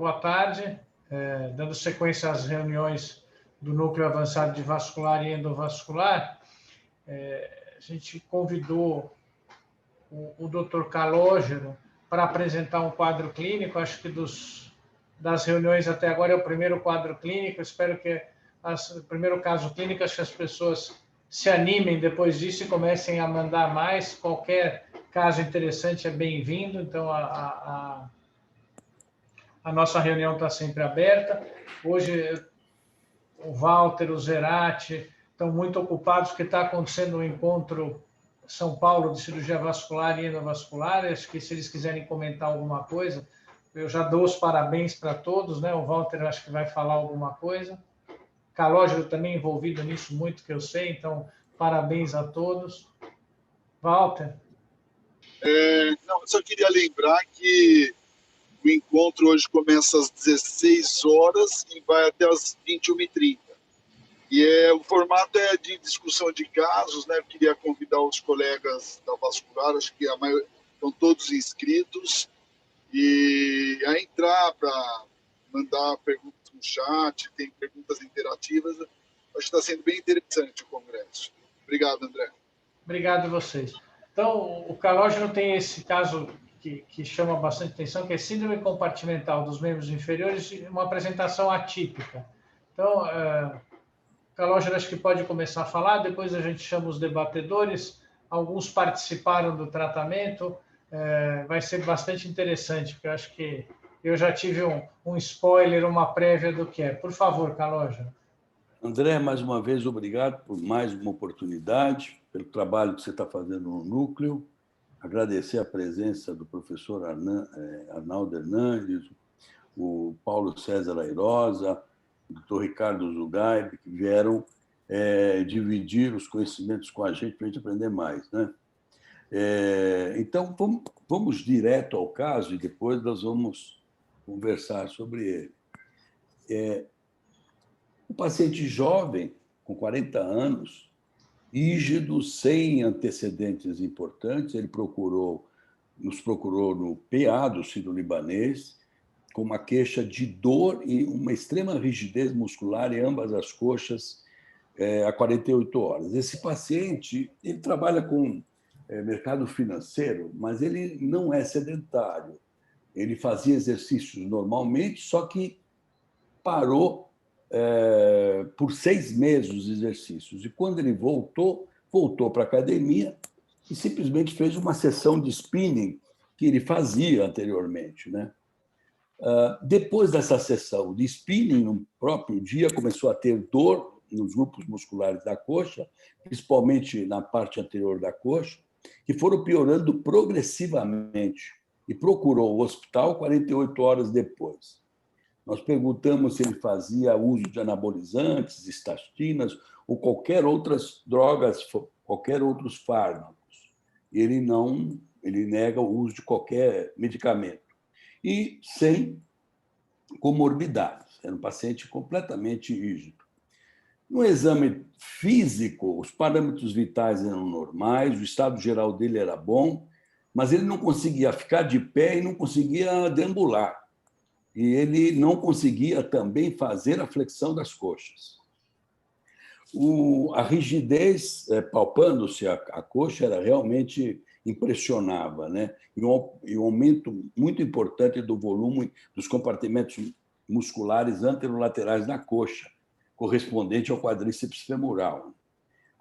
Boa tarde. Dando sequência às reuniões do Núcleo Avançado de Vascular e Endovascular, a gente convidou o Dr. Calógero para apresentar um quadro clínico. Acho que das reuniões até agora é o primeiro quadro clínico. Espero que o primeiro caso clínico, acho que as pessoas se animem depois disso e comecem a mandar mais. Qualquer caso interessante é bem-vindo. Então, a nossa reunião está sempre aberta. Hoje, o Walter, o Zerati estão muito ocupados porque está acontecendo um encontro São Paulo de cirurgia vascular e endovascular. Acho que se eles quiserem comentar alguma coisa, eu já dou os parabéns para todos, né? O Walter acho que vai falar alguma coisa. Calógero também envolvido nisso muito, que eu sei, então parabéns a todos. Walter? Não, eu só queria lembrar que o encontro hoje começa às 16 horas e vai até às 21h30. O formato é de discussão de casos, né? Eu queria convidar os colegas da Vascular, acho que estão todos inscritos, e a entrar para mandar perguntas no chat, tem perguntas interativas. Acho que está sendo bem interessante o congresso. Obrigado, André. Obrigado a vocês. Então, o Calógero tem esse caso que chama bastante atenção, que é síndrome compartimental dos membros inferiores, uma apresentação atípica. Então, Calógero acho que pode começar a falar, depois a gente chama os debatedores, alguns participaram do tratamento, vai ser bastante interessante, porque eu acho que eu já tive um spoiler, uma prévia do que é. Por favor, Calógero. André, mais uma vez, obrigado por mais uma oportunidade, pelo trabalho que você está fazendo no Núcleo. Agradecer a presença do professor Arnaldo Hernandes, o Paulo César Airosa, o doutor Ricardo Zugaib, que vieram dividir os conhecimentos com a gente para a gente aprender mais, né? Então, vamos direto ao caso e depois nós vamos conversar sobre ele. Um paciente jovem, com 40 anos, rígido, sem antecedentes importantes, ele nos procurou no PA do Sírio-Libanês, com uma queixa de dor e uma extrema rigidez muscular em ambas as coxas há 48 horas. Esse paciente ele trabalha com mercado financeiro, mas ele não é sedentário. Ele fazia exercícios normalmente, só que parou por 6 meses os exercícios. E quando ele voltou para a academia e simplesmente fez uma sessão de spinning que ele fazia anteriormente, né? Depois dessa sessão de spinning, no próprio dia, começou a ter dor nos grupos musculares da coxa, principalmente na parte anterior da coxa, que foram piorando progressivamente e procurou o hospital 48 horas depois. Nós perguntamos se ele fazia uso de anabolizantes, estastinas ou qualquer outras drogas, qualquer outros fármacos. Ele nega o uso de qualquer medicamento. E sem comorbidades. Era um paciente completamente rígido. No exame físico, os parâmetros vitais eram normais, o estado geral dele era bom, mas ele não conseguia ficar de pé e não conseguia deambular. E ele não conseguia também fazer a flexão das coxas. A rigidez, palpando-se a coxa, era realmente impressionava, né? E um aumento muito importante do volume dos compartimentos musculares anterolaterais da coxa, correspondente ao quadríceps femoral.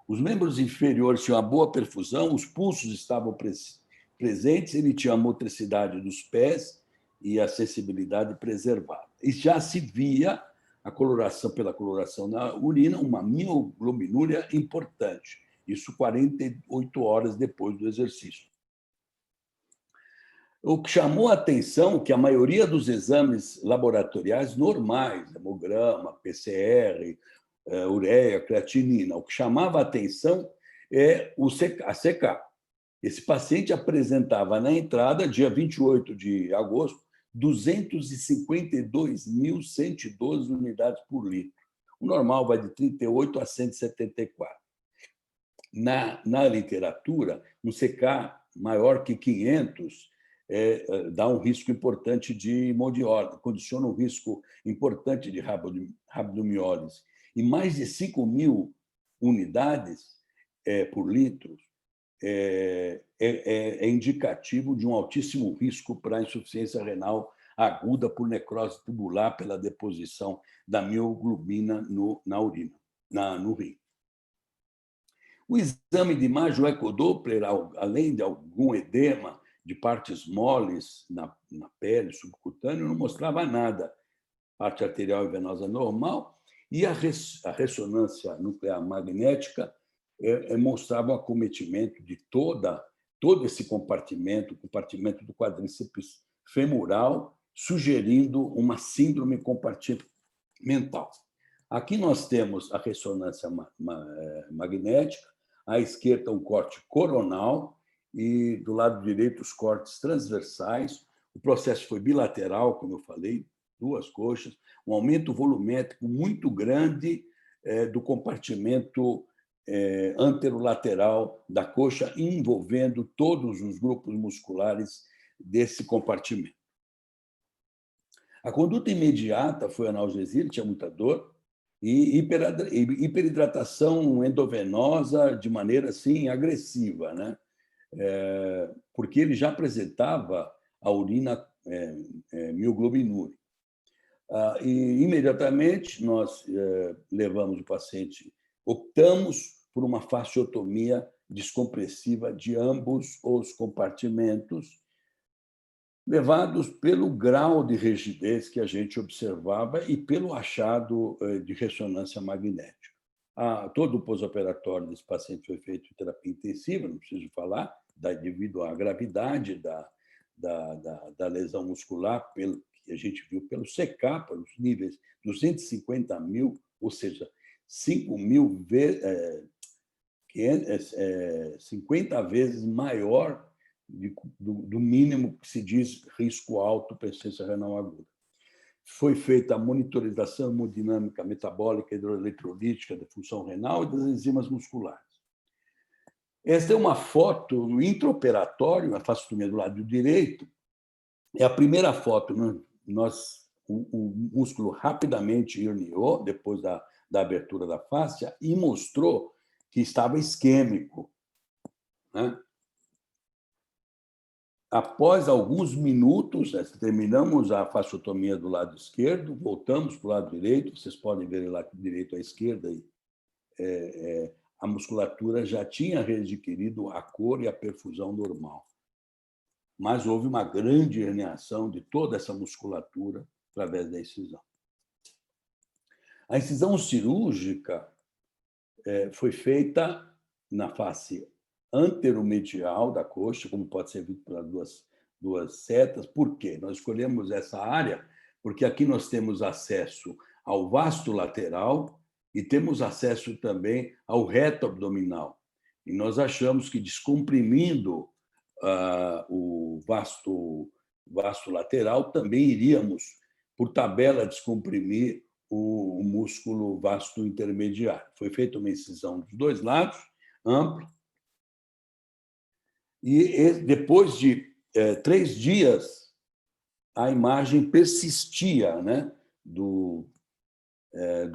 Os membros inferiores tinham uma boa perfusão, os pulsos estavam presentes, ele tinha a motricidade dos pés e a sensibilidade preservada. E já se via pela coloração na urina, uma mioglominúria importante. Isso 48 horas depois do exercício. O que chamou a atenção é que a maioria dos exames laboratoriais normais, hemograma, PCR, ureia, creatinina, o que chamava a atenção é a CK. Esse paciente apresentava na entrada, dia 28 de agosto, 252.112 unidades por litro. O normal vai de 38 a 174. Na literatura, um CK maior que 500 dá um risco importante de hemodiálise, condiciona um risco importante de rabdomiólise. E mais de 5.000 unidades por litro é indicativo de um altíssimo risco para a insuficiência renal aguda por necrose tubular pela deposição da mioglobina na urina, no rim. O exame de imagem, o ecodoppler, além de algum edema de partes moles na pele subcutânea, não mostrava nada. Parte arterial e venosa normal, e a ressonância nuclear magnética mostrava o acometimento de todo esse compartimento, o compartimento do quadríceps femoral, sugerindo uma síndrome compartimental. Aqui nós temos a ressonância magnética, à esquerda um corte coronal e do lado direito os cortes transversais. O processo foi bilateral, como eu falei, 2 coxas, um aumento volumétrico muito grande do compartimento anterolateral da coxa, envolvendo todos os grupos musculares desse compartimento. A conduta imediata foi analgesia, ele tinha muita dor, e hiperidratação endovenosa de maneira assim agressiva, né? Porque ele já apresentava a urina mioglobinúria. E imediatamente nós levamos o paciente, optamos por uma fasciotomia descompressiva de ambos os compartimentos, levados pelo grau de rigidez que a gente observava e pelo achado de ressonância magnética. Todo o pós-operatório desse paciente foi feito em terapia intensiva, não preciso falar, devido à gravidade da lesão muscular, que a gente viu pelo CK, pelos níveis 250.000, ou seja, 5.000 vezes, 50 vezes maior do mínimo que se diz risco alto para insuficiência renal aguda. Foi feita a monitorização hemodinâmica, metabólica, hidroeletrolítica da função renal e das enzimas musculares. Esta é uma foto no intraoperatório, a fasciotomia do lado direito. É a primeira foto. O músculo rapidamente herniou depois da abertura da fáscia e mostrou que estava isquêmico, né? Após alguns minutos, terminamos a fasciotomia do lado esquerdo, voltamos para o lado direito, vocês podem ver lá direito à esquerda, a musculatura já tinha readquirido a cor e a perfusão normal. Mas houve uma grande herniação de toda essa musculatura através da incisão. A incisão cirúrgica foi feita na face anteromedial da coxa, como pode ser visto pelas duas setas. Por quê? Nós escolhemos essa área porque aqui nós temos acesso ao vasto lateral e temos acesso também ao reto abdominal. E nós achamos que, descomprimindo o vasto lateral, também iríamos, por tabela, descomprimir o músculo vasto intermediário. Foi feita uma incisão dos 2 lados, ampla, e depois de 3 dias, a imagem persistia, né, do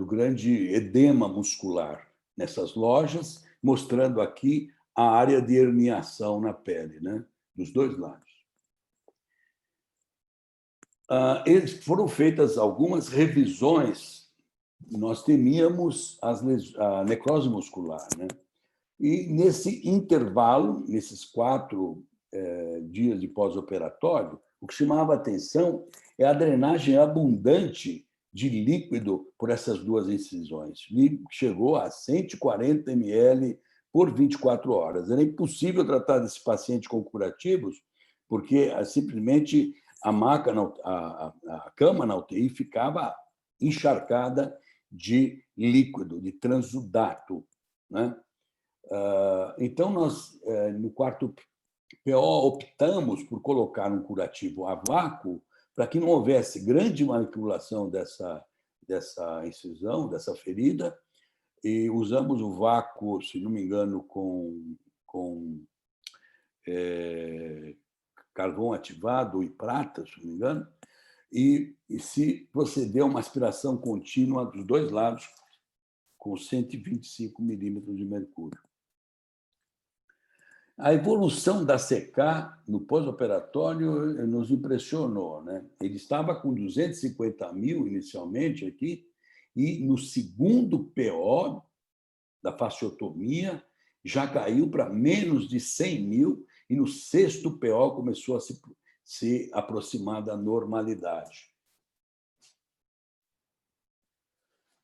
grande edema muscular nessas lojas, mostrando aqui a área de herniação na pele, né, dos 2 lados. Foram feitas algumas revisões. Nós temíamos a necrose muscular, né? E, nesse intervalo, nesses 4 dias de pós-operatório, o que chamava a atenção é a drenagem abundante de líquido por essas 2 incisões. Líquido que chegou a 140 ml por 24 horas. Era impossível tratar desse paciente com curativos, porque simplesmente a cama na UTI ficava encharcada de líquido, de transudato, né? Então, nós, no quarto PO, optamos por colocar um curativo a vácuo para que não houvesse grande manipulação dessa incisão, dessa ferida, e usamos o vácuo, se não me engano, com carvão ativado e prata, se não me engano, e se proceder a uma aspiração contínua dos dois lados com 125 milímetros de mercúrio. A evolução da CK no pós-operatório nos impressionou, né? Ele estava com 250 mil inicialmente aqui, e no segundo PO da fasciotomia já caiu para menos de 100 mil, e no sexto PO começou a se aproximar da normalidade.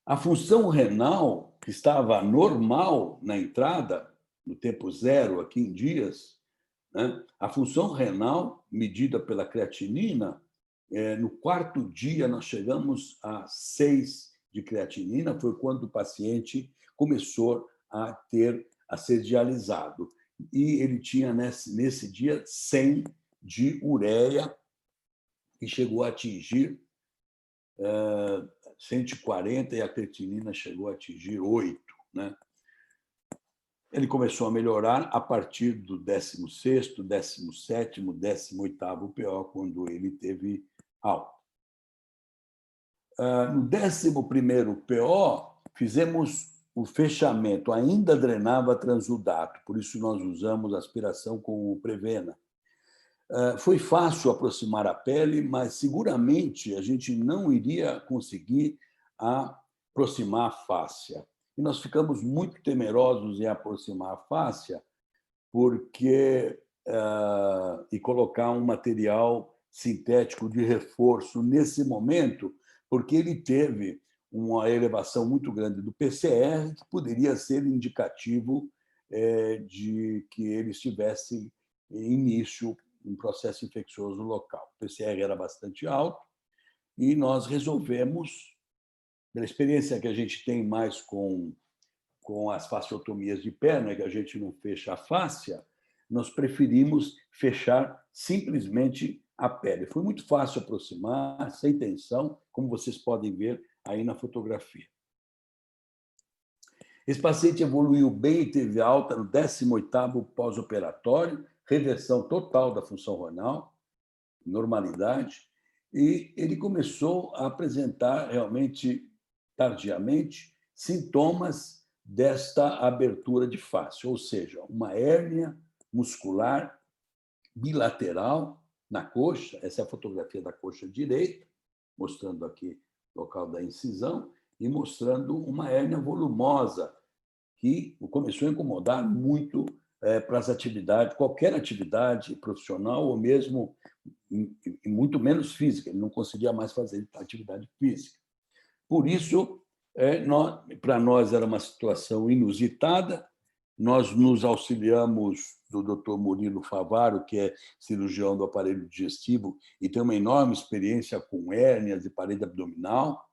A função renal, que estava normal na entrada, no tempo zero, aqui em dias, né? A função renal, medida pela creatinina, no quarto dia nós chegamos a 6 de creatinina, foi quando o paciente começou a ser dialisado. E ele tinha, nesse dia, 100 de ureia, e chegou a atingir 140, e a creatinina chegou a atingir 8, né? Ele começou a melhorar a partir do 16º, 17º, 18º PO, quando ele teve alta. No 11º PO, fizemos o fechamento, ainda drenava transudato, por isso nós usamos aspiração com o Prevena. Foi fácil aproximar a pele, mas seguramente a gente não iria conseguir aproximar a fáscia. E nós ficamos muito temerosos em aproximar a fáscia e colocar um material sintético de reforço nesse momento, porque ele teve uma elevação muito grande do PCR, que poderia ser indicativo de que ele estivesse em início um processo infeccioso local. O PCR era bastante alto e nós resolvemos, pela experiência que a gente tem mais com as fasciotomias de perna, que a gente não fecha a fáscia, nós preferimos fechar simplesmente a pele. Foi muito fácil aproximar, sem tensão, como vocês podem ver aí na fotografia. Esse paciente evoluiu bem e teve alta no 18º pós-operatório, reversão total da função renal, normalidade, e ele começou a apresentar realmente tardiamente sintomas desta abertura de face, ou seja, uma hérnia muscular bilateral na coxa. Essa é a fotografia da coxa direita, mostrando aqui o local da incisão e mostrando uma hérnia volumosa que começou a incomodar muito para as atividades, qualquer atividade profissional ou mesmo e muito menos física. Ele não conseguia mais fazer atividade física. Por isso, para nós era uma situação inusitada. Nós nos auxiliamos do Dr. Murilo Favaro, que é cirurgião do aparelho digestivo e tem uma enorme experiência com hérnias e parede abdominal.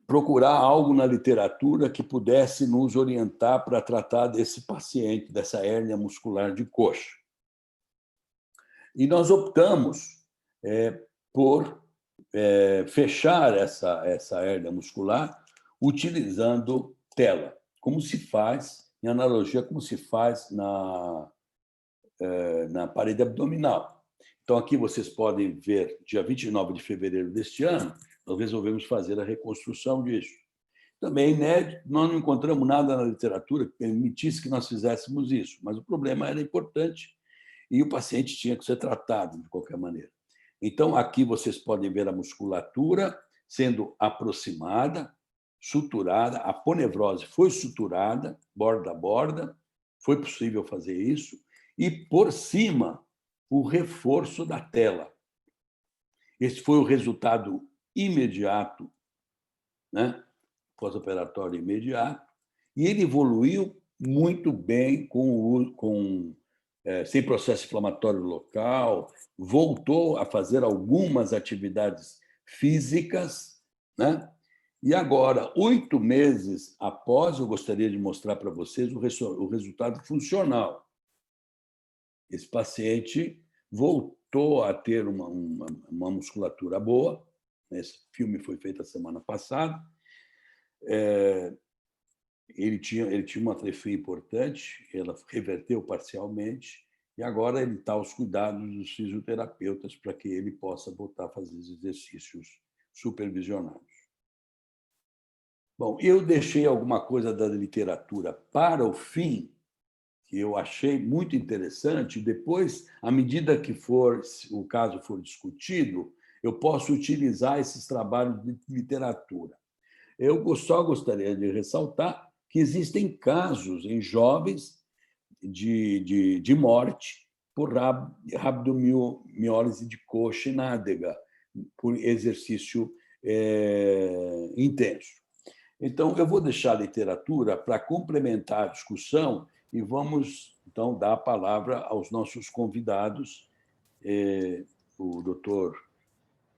Procurar algo na literatura que pudesse nos orientar para tratar desse paciente, dessa hérnia muscular de coxa. E nós optamos por fechar essa hérnia muscular utilizando tela, como se faz, em analogia, como se faz na parede abdominal. Então, aqui vocês podem ver, dia 29 de fevereiro deste ano, nós resolvemos fazer a reconstrução disso. Também, inédito, nós não encontramos nada na literatura que permitisse que nós fizéssemos isso, mas o problema era importante e o paciente tinha que ser tratado de qualquer maneira. Então, aqui vocês podem ver a musculatura sendo aproximada, suturada, a aponevrose foi suturada, borda a borda, foi possível fazer isso, e, por cima, o reforço da tela. Esse foi o resultado imediato, né? Pós-operatório imediato, e ele evoluiu muito bem sem processo inflamatório local, voltou a fazer algumas atividades físicas, né? E agora, 8 meses após, eu gostaria de mostrar para vocês o resultado funcional. Esse paciente voltou a ter uma musculatura boa. Esse filme foi feito a semana passada. Ele tinha uma atrofia importante, ela reverteu parcialmente, E agora ele está aos cuidados dos fisioterapeutas para que ele possa voltar a fazer exercícios supervisionados. Bom, eu deixei alguma coisa da literatura para o fim, que eu achei muito interessante. Depois, à medida que o caso for discutido, eu posso utilizar esses trabalhos de literatura. Eu só gostaria de ressaltar que existem casos em jovens de morte por rabdomiólise de coxa e nádega, por exercício intenso. Então, eu vou deixar a literatura para complementar a discussão e vamos, então, dar a palavra aos nossos convidados, o doutor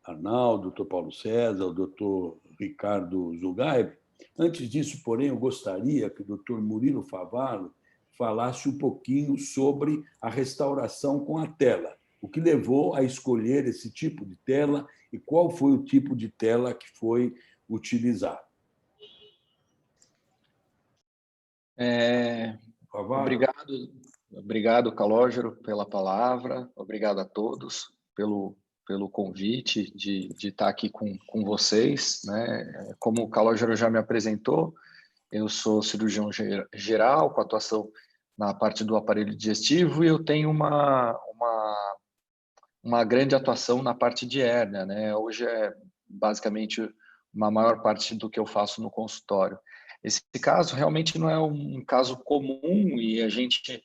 Arnaldo, o doutor Paulo César, o doutor Ricardo Zugaib. Antes disso, porém, eu gostaria que o doutor Murilo Favaro falasse um pouquinho sobre a restauração com a tela, o que levou a escolher esse tipo de tela e qual foi o tipo de tela que foi utilizado. Obrigado, Calogero, pela palavra. Obrigado a todos pelo convite de estar aqui com vocês, né? Como o Calogero já me apresentou, eu sou cirurgião geral, com atuação na parte do aparelho digestivo, e eu tenho uma grande atuação na parte de hérnia, né? Hoje é basicamente uma maior parte do que eu faço no consultório. Esse caso realmente não é um caso comum e a gente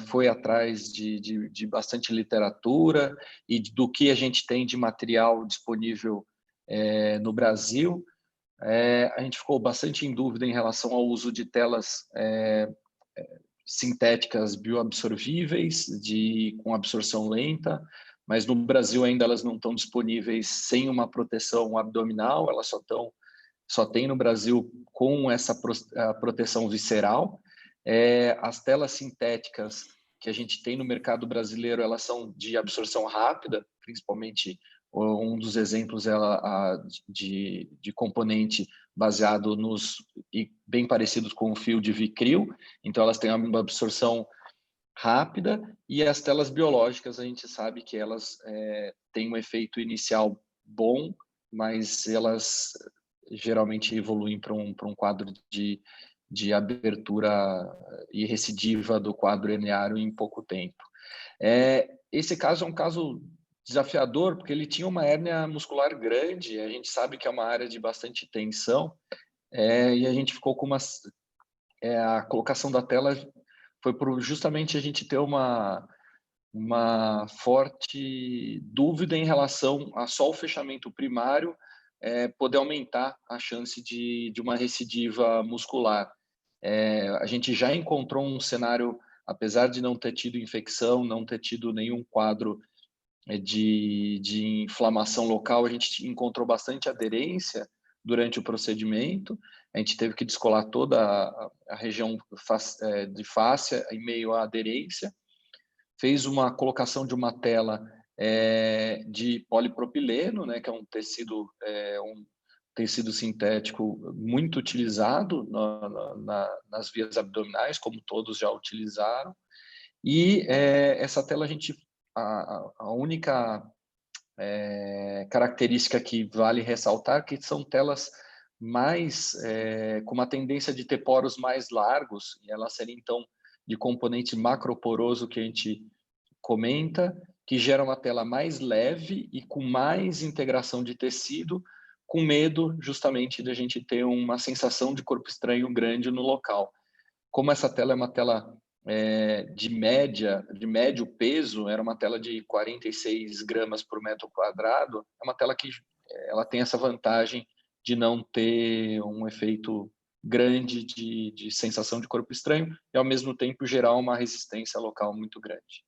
foi atrás de bastante literatura e do que a gente tem de material disponível no Brasil. A gente ficou bastante em dúvida em relação ao uso de telas sintéticas bioabsorvíveis, com absorção lenta, mas no Brasil ainda elas não estão disponíveis sem uma proteção abdominal, elas só tem no Brasil com essa proteção visceral. As telas sintéticas que a gente tem no mercado brasileiro, elas são de absorção rápida, principalmente um dos exemplos de componente baseado e bem parecidos com o fio de Vicryl, então elas têm uma absorção rápida, e as telas biológicas a gente sabe que elas têm um efeito inicial bom, mas elas geralmente evoluem para um quadro de abertura e recidiva do quadro herniário em pouco tempo. Esse caso é um caso desafiador, porque ele tinha uma hérnia muscular grande, a gente sabe que é uma área de bastante tensão, e a gente ficou com a colocação da tela foi por justamente a gente ter uma forte dúvida em relação a só o fechamento primário poder aumentar a chance de uma recidiva muscular. A gente já encontrou um cenário, apesar de não ter tido infecção, não ter tido nenhum quadro de inflamação local, a gente encontrou bastante aderência durante o procedimento. A gente teve que descolar toda a região de fáscia em meio à aderência. Fez uma colocação de uma tela de polipropileno, né, que é um tecido sintético muito utilizado nas vias abdominais, como todos já utilizaram. E essa tela a única característica que vale ressaltar que são telas com uma tendência de ter poros mais largos, e elas serem então de componente macroporoso que a gente comenta, que gera uma tela mais leve e com mais integração de tecido, com medo justamente de a gente ter uma sensação de corpo estranho grande no local. Como essa tela é uma tela de médio peso, era uma tela de 46 gramas por metro quadrado, é uma tela que ela tem essa vantagem de não ter um efeito grande de sensação de corpo estranho e, ao mesmo tempo, gerar uma resistência local muito grande.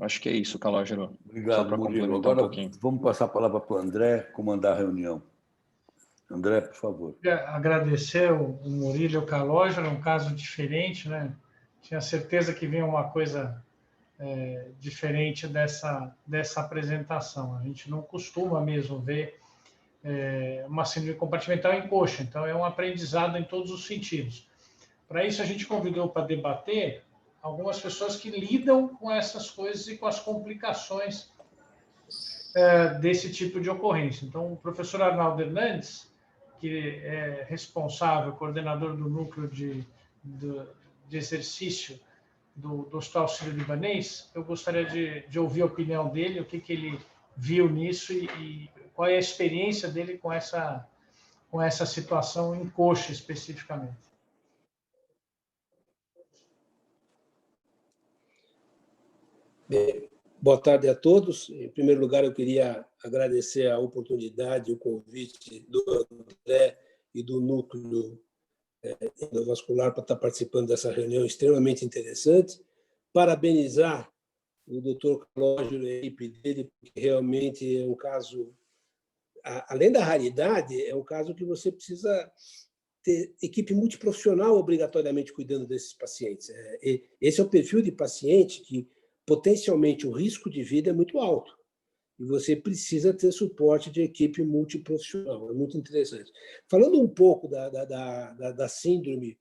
Acho que é isso, Calogero. Obrigado, Murilo. Agora vamos passar a palavra para o André comandar a reunião. André, por favor. Agradecer o Murilo e o Calogero, é um caso diferente, né? Tinha certeza que vinha uma coisa diferente dessa apresentação. A gente não costuma mesmo ver uma síndrome compartimental em coxa, então é um aprendizado em todos os sentidos. Para isso, a gente convidou para debater algumas pessoas que lidam com essas coisas e com as complicações desse tipo de ocorrência. Então, o professor Arnaldo Hernandes, que é responsável, coordenador do núcleo de exercício do Hospital Sírio-Libanês, eu gostaria de ouvir a opinião dele, o que ele viu nisso e qual é a experiência dele com essa situação em coxa, especificamente. Bem, boa tarde a todos. Em primeiro lugar, eu queria agradecer a oportunidade, o convite do André e do Núcleo Endovascular para estar participando dessa reunião extremamente interessante. Parabenizar o Dr. Calógero e a equipe dele, porque realmente é um caso, além da raridade, é um caso que você precisa ter equipe multiprofissional obrigatoriamente cuidando desses pacientes. Esse é o perfil de paciente que potencialmente o risco de vida é muito alto e você precisa ter suporte de equipe multiprofissional. É muito interessante. Falando um pouco da síndrome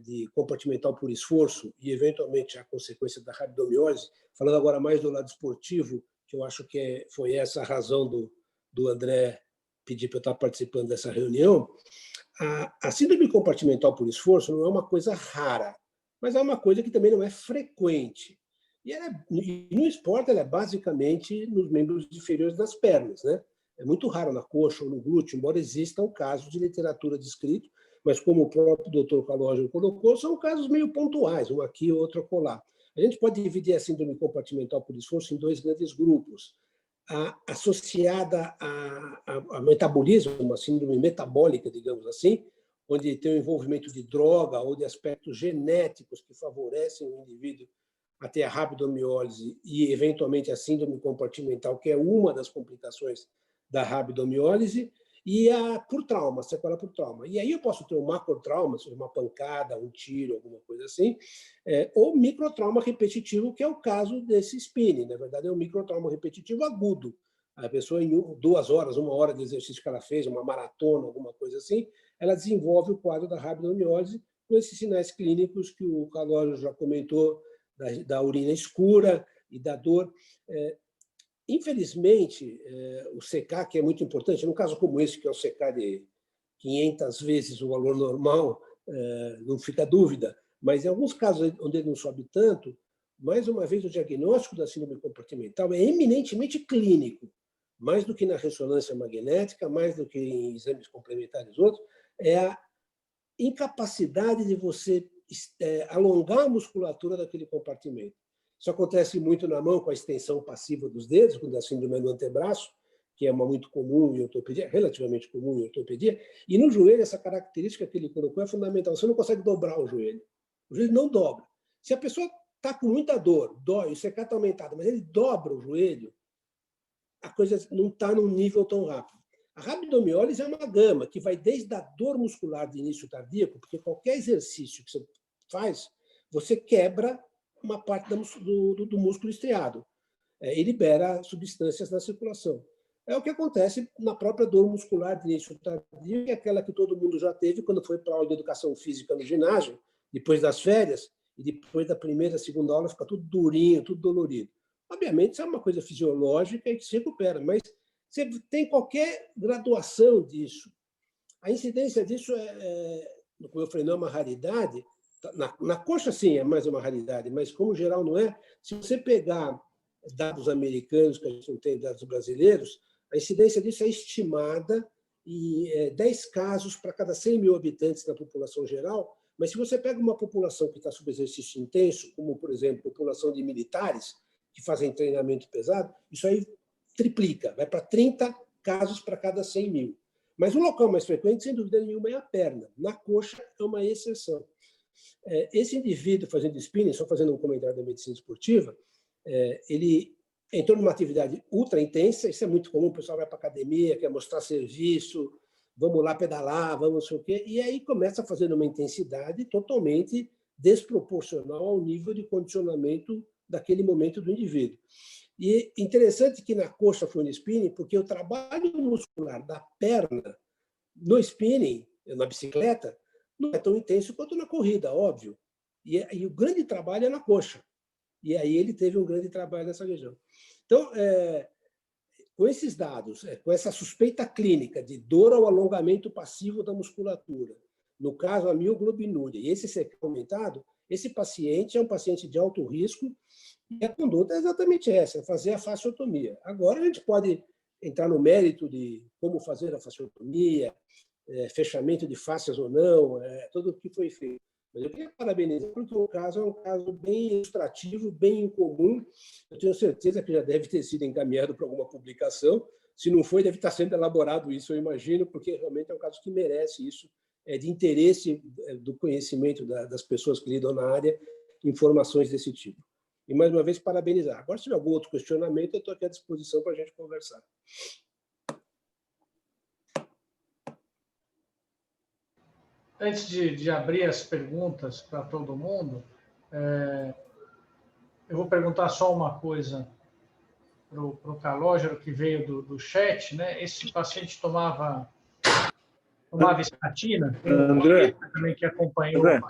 de compartimental por esforço e, eventualmente, a consequência da rabdomiólise, falando agora mais do lado esportivo, que eu acho que foi essa a razão do André pedir para eu estar participando dessa reunião, a síndrome compartimental por esforço não é uma coisa rara, mas é uma coisa que também não é frequente. E no esporte, ela é basicamente nos membros inferiores das pernas, né? É muito raro na coxa ou no glúteo, embora existam casos de literatura descrito, mas como o próprio Dr. Calógero colocou, são casos meio pontuais, um aqui, outro acolá. A gente pode dividir a síndrome compartimental por esforço em dois grandes grupos. Associada a metabolismo, uma síndrome metabólica, digamos assim, onde tem o envolvimento de droga ou de aspectos genéticos que favorecem o indivíduo a ter a rabdomiólise e, eventualmente, a síndrome compartimental, que é uma das complicações da rabdomiólise, e por trauma, sequela por trauma. E aí eu posso ter um macrotrauma, seja uma pancada, um tiro, alguma coisa assim, ou microtrauma repetitivo, que é o caso desse spinning. Na verdade, é um microtrauma repetitivo agudo. A pessoa, em 2 horas, 1 hora de exercício que ela fez, uma maratona, alguma coisa assim, ela desenvolve o quadro da rabdomiólise com esses sinais clínicos que o Calógero já comentou, da urina escura e da dor. Infelizmente, o CK, que é muito importante, num caso como esse, que é o CK de 500 vezes o valor normal, não fica dúvida, mas em alguns casos onde ele não sobe tanto, mais uma vez, o diagnóstico da síndrome compartimental é eminentemente clínico, mais do que na ressonância magnética, mais do que em exames complementares outros, é a incapacidade de você alongar a musculatura daquele compartimento. Isso acontece muito na mão com a extensão passiva dos dedos, quando a síndrome do antebraço, que é uma muito comum em ortopedia, relativamente comum em ortopedia, e no joelho essa característica que ele colocou é fundamental. Você não consegue dobrar o joelho não dobra. Se a pessoa está com muita dor, dói, o CK está aumentado, mas ele dobra o joelho, a coisa não está num nível tão rápido. A rabdomiólise é uma gama que vai desde a dor muscular de início cardíaco, porque qualquer exercício que você faz, você quebra uma parte do músculo estriado e libera substâncias na circulação. É o que acontece na própria dor muscular de início tardio, que é aquela que todo mundo já teve quando foi para a aula de educação física no ginásio, depois das férias, e depois da primeira, segunda aula, fica tudo durinho, tudo dolorido. Obviamente, isso é uma coisa fisiológica e que se recupera, mas você tem qualquer graduação disso. A incidência disso como eu falei, não é uma raridade. Na coxa, sim, é mais uma raridade, mas, como geral, não é. Se você pegar dados americanos, que a gente não tem dados brasileiros, a incidência disso é estimada em 10 casos para cada 100 mil habitantes da população geral, mas se você pega uma população que está sob exercício intenso, como, por exemplo, a população de militares, que fazem treinamento pesado, isso aí triplica, vai para 30 casos para cada 100 mil. Mas o local mais frequente, sem dúvida nenhuma, é a perna. Na coxa, é uma exceção. Esse indivíduo fazendo spinning, só fazendo um comentário da medicina esportiva, ele entrou numa atividade ultra intensa, isso é muito comum, o pessoal vai para a academia, quer mostrar serviço, vamos lá pedalar, vamos não sei o quê, e aí começa a fazer uma intensidade totalmente desproporcional ao nível de condicionamento daquele momento do indivíduo. E interessante que na coxa foi no spinning, porque o trabalho muscular da perna no spinning, na bicicleta, não é tão intenso quanto na corrida, óbvio. E o grande trabalho é na coxa. E aí ele teve um grande trabalho nessa região. Então, com esses dados, com essa suspeita clínica de dor ao alongamento passivo da musculatura, no caso a mioglobinuria, e esse CK aumentado, esse paciente é um paciente de alto risco e a conduta é exatamente essa, fazer a fasciotomia. Agora a gente pode entrar no mérito de como fazer a fasciotomia, fechamento de fáscias ou não, tudo o que foi feito. Mas eu queria parabenizar, porque o caso é um caso bem ilustrativo, bem incomum. Eu tenho certeza que já deve ter sido encaminhado para alguma publicação. Se não foi, deve estar sendo elaborado isso, eu imagino, porque realmente é um caso que merece isso, de interesse do conhecimento das pessoas que lidam na área, informações desse tipo. E, mais uma vez, parabenizar. Agora, se tiver algum outro questionamento, eu estou aqui à disposição para a gente conversar. Antes de abrir as perguntas para todo mundo, eu vou perguntar só uma coisa para o Calogero, que veio do chat, né? Esse paciente tomava estatina, André, também que acompanhou. André,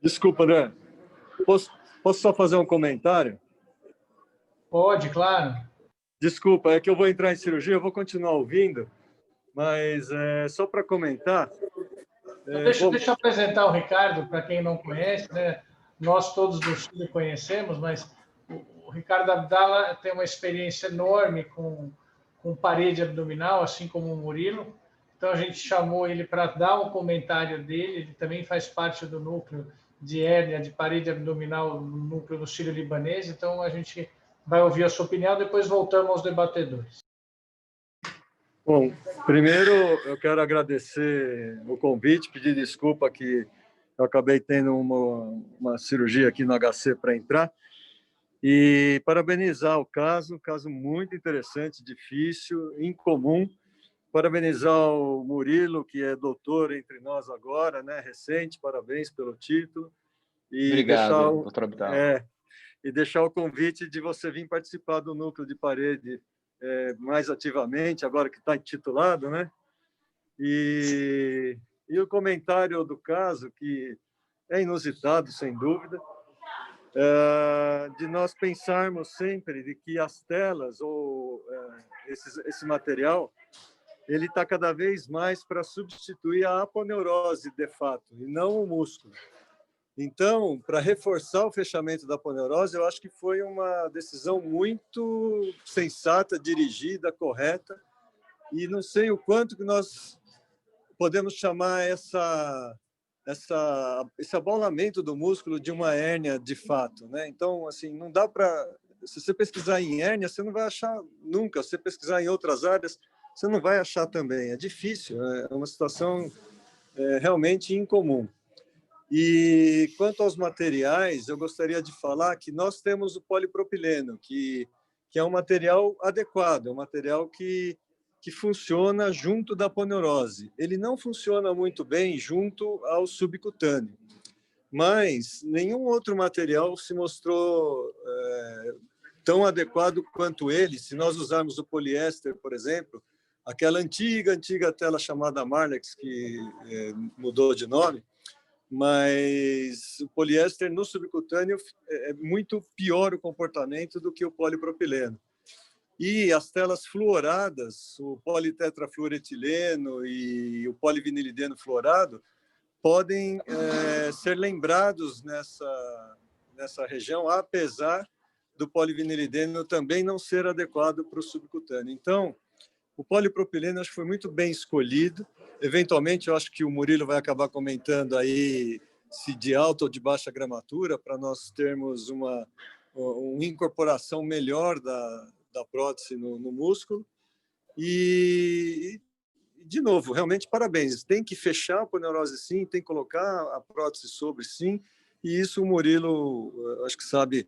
desculpa, André. Posso só fazer um comentário? Pode, claro. Desculpa, é que eu vou entrar em cirurgia, eu vou continuar ouvindo, mas só para comentar... Deixa eu apresentar o Ricardo, para quem não conhece, né? Nós todos do Chile conhecemos, mas o Ricardo Abdala tem uma experiência enorme com parede abdominal, assim como o Murilo. Então, a gente chamou ele para dar um comentário dele. Ele também faz parte do núcleo de hérnia de parede abdominal, no núcleo do Sírio-Libanês. Então, a gente vai ouvir a sua opinião, depois voltamos aos debatedores. Bom, primeiro eu quero agradecer o convite, pedir desculpa que eu acabei tendo uma cirurgia aqui no HC para entrar, e parabenizar o caso muito interessante, difícil, incomum. Parabenizar o Murilo, que é doutor entre nós agora, né, recente, parabéns pelo título. E obrigado, doutor Abdala. E deixar o convite de você vir participar do núcleo de parede mais ativamente, agora que está intitulado, né? E o comentário do caso, que é inusitado, sem dúvida, de nós pensarmos sempre de que as telas ou esse material ele está cada vez mais para substituir a aponeurose, de fato, e não o músculo. Então, para reforçar o fechamento da aponeurose, eu acho que foi uma decisão muito sensata, dirigida, correta, e não sei o quanto que nós podemos chamar esse abaulamento do músculo de uma hérnia de fato, né? Então, assim, não dá para... Se você pesquisar em hérnia, você não vai achar nunca. Se você pesquisar em outras áreas, você não vai achar também. É difícil, é uma situação realmente incomum. E quanto aos materiais, eu gostaria de falar que nós temos o polipropileno, que é um material adequado, é um material que funciona junto da aponeurose. Ele não funciona muito bem junto ao subcutâneo, mas nenhum outro material se mostrou tão adequado quanto ele. Se nós usarmos o poliéster, por exemplo, aquela antiga tela chamada Marlex, que mudou de nome, mas o poliéster no subcutâneo é muito pior o comportamento do que o polipropileno. E as telas fluoradas, o politetrafluoretileno e o polivinilideno fluorado, podem ser lembrados nessa região, apesar do polivinilideno também não ser adequado para o subcutâneo. Então, o polipropileno acho que foi muito bem escolhido. Eventualmente, eu acho que o Murilo vai acabar comentando aí se de alta ou de baixa gramatura, para nós termos uma incorporação melhor da prótese no músculo. E, de novo, realmente, parabéns. Tem que fechar a aponeurose, sim, tem que colocar a prótese sobre, sim. E isso o Murilo, acho que sabe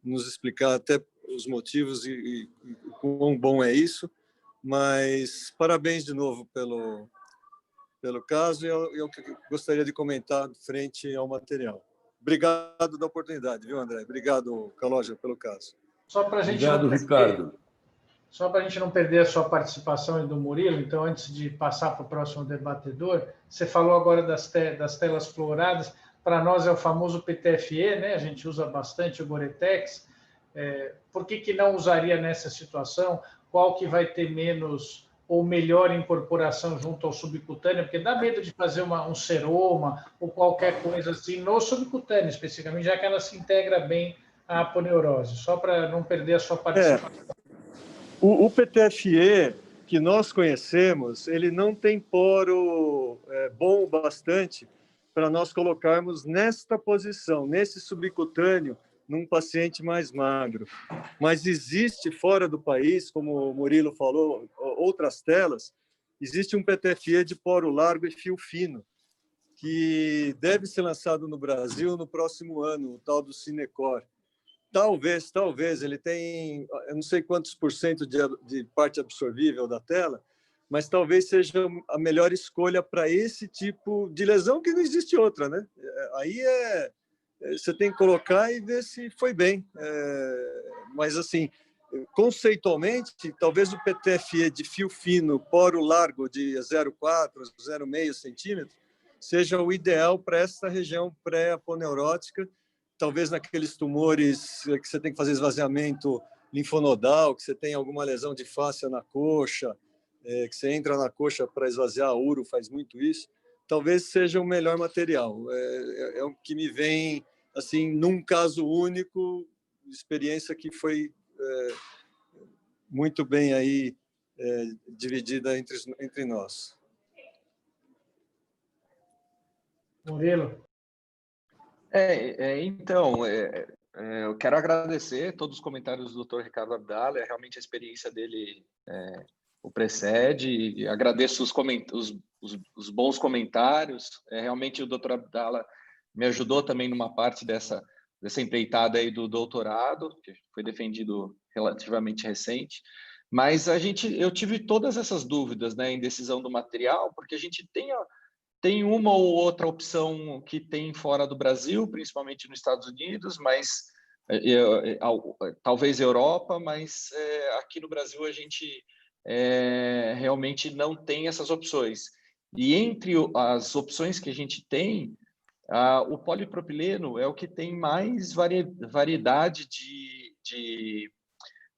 nos explicar até os motivos e quão bom é isso. Mas parabéns de novo pelo caso, e eu gostaria de comentar frente ao material. Obrigado da oportunidade, viu, André? Obrigado, Calogero, pelo caso. Só para a gente Obrigado, Ricardo. Só para a gente não perder a sua participação e do Murilo, então, antes de passar para o próximo debatedor, você falou agora das telas fluoradas. Para nós é o famoso PTFE, né? A gente usa bastante o Goretex. Por que não usaria nessa situação? Qual que vai ter menos ou melhor incorporação junto ao subcutâneo? Porque dá medo de fazer um seroma ou qualquer coisa assim no subcutâneo, especificamente, já que ela se integra bem à aponeurose. Só para não perder a sua participação. O PTFE que nós conhecemos, ele não tem poro bom o bastante para nós colocarmos nesta posição, nesse subcutâneo, num paciente mais magro. Mas existe fora do país, como o Murilo falou, outras telas, existe um PTFE de poro largo e fio fino, que deve ser lançado no Brasil no próximo ano, o tal do Cinecor. Talvez, ele tem, eu não sei quantos % de parte absorvível da tela, mas talvez seja a melhor escolha para esse tipo de lesão, que não existe outra, né? Aí você tem que colocar e ver se foi bem. Mas, assim, conceitualmente, talvez o PTFE de fio fino, poro largo de 0,4, 0,5 centímetro, seja o ideal para essa região pré-aponeurótica, talvez naqueles tumores que você tem que fazer esvaziamento linfonodal, que você tem alguma lesão de fáscia na coxa, que você entra na coxa para esvaziar, a uro faz muito isso, talvez seja o melhor material. É o que me vem, assim, num caso único, experiência que foi muito bem aí dividida entre nós. Murilo. Então, eu quero agradecer todos os comentários do Dr. Ricardo Abdala. Realmente a experiência dele o precede. Agradeço os bons comentários. Realmente o Dr. Abdala me ajudou também numa parte dessa empreitada aí do doutorado, que foi defendido relativamente recente. Mas eu tive todas essas dúvidas, né, em decisão do material, porque a gente tem uma ou outra opção que tem fora do Brasil, principalmente nos Estados Unidos, mas talvez Europa, mas aqui no Brasil a gente realmente não tem essas opções. E entre as opções que a gente tem, o polipropileno é o que tem mais variedade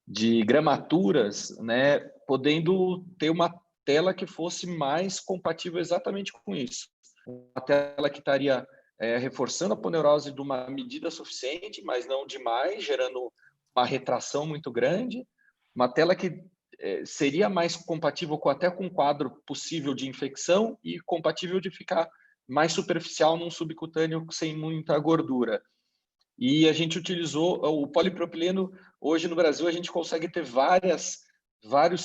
de gramaturas, né, podendo ter uma tela que fosse mais compatível exatamente com isso. Uma tela que estaria reforçando a aponeurose de uma medida suficiente, mas não demais, gerando uma retração muito grande. Uma tela que seria mais compatível até com um quadro possível de infecção e compatível de ficar mais superficial num subcutâneo sem muita gordura. E a gente utilizou o polipropileno. Hoje no Brasil a gente consegue ter vários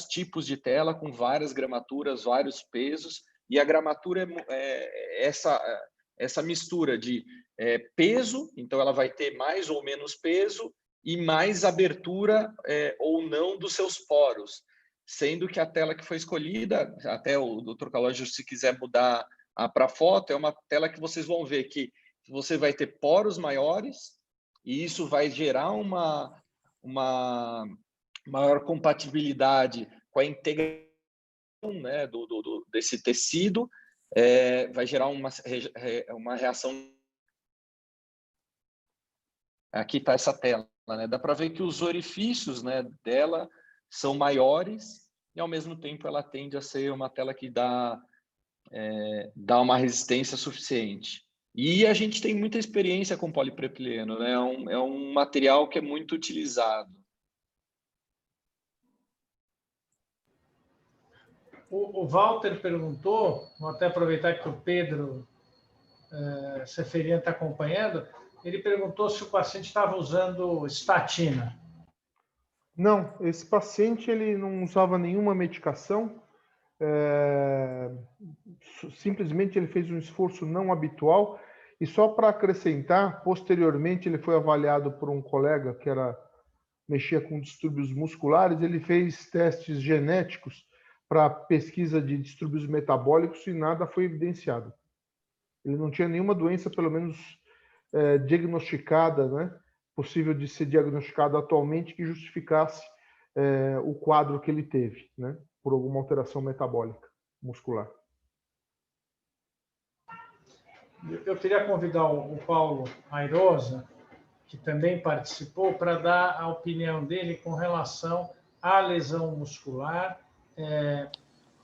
tipos de tela com várias gramaturas, vários pesos, e a gramatura é essa mistura de peso, então ela vai ter mais ou menos peso e mais abertura ou não dos seus poros, sendo que a tela que foi escolhida, até o Dr. Calogero, se quiser mudar para foto, é uma tela que vocês vão ver que você vai ter poros maiores, e isso vai gerar uma maior compatibilidade com a integração, né, desse tecido, vai gerar uma reação. Aqui está essa tela, né? Dá para ver que os orifícios, né, dela são maiores e, ao mesmo tempo, ela tende a ser uma tela que dá uma resistência suficiente. E a gente tem muita experiência com polipropileno, né? É um material que é muito utilizado. O Walter perguntou, vou até aproveitar que o Pedro Seferian está acompanhando, ele perguntou se o paciente estava usando estatina. Não, esse paciente ele não usava nenhuma medicação, simplesmente ele fez um esforço não habitual, e só para acrescentar, posteriormente ele foi avaliado por um colega que mexia com distúrbios musculares, ele fez testes genéticos para pesquisa de distúrbios metabólicos e nada foi evidenciado. Ele não tinha nenhuma doença, pelo menos diagnosticada, né, possível de ser diagnosticada atualmente, que justificasse o quadro que ele teve, né? Por alguma alteração metabólica muscular. Eu queria convidar o Paulo Airosa, que também participou, para dar a opinião dele com relação à lesão muscular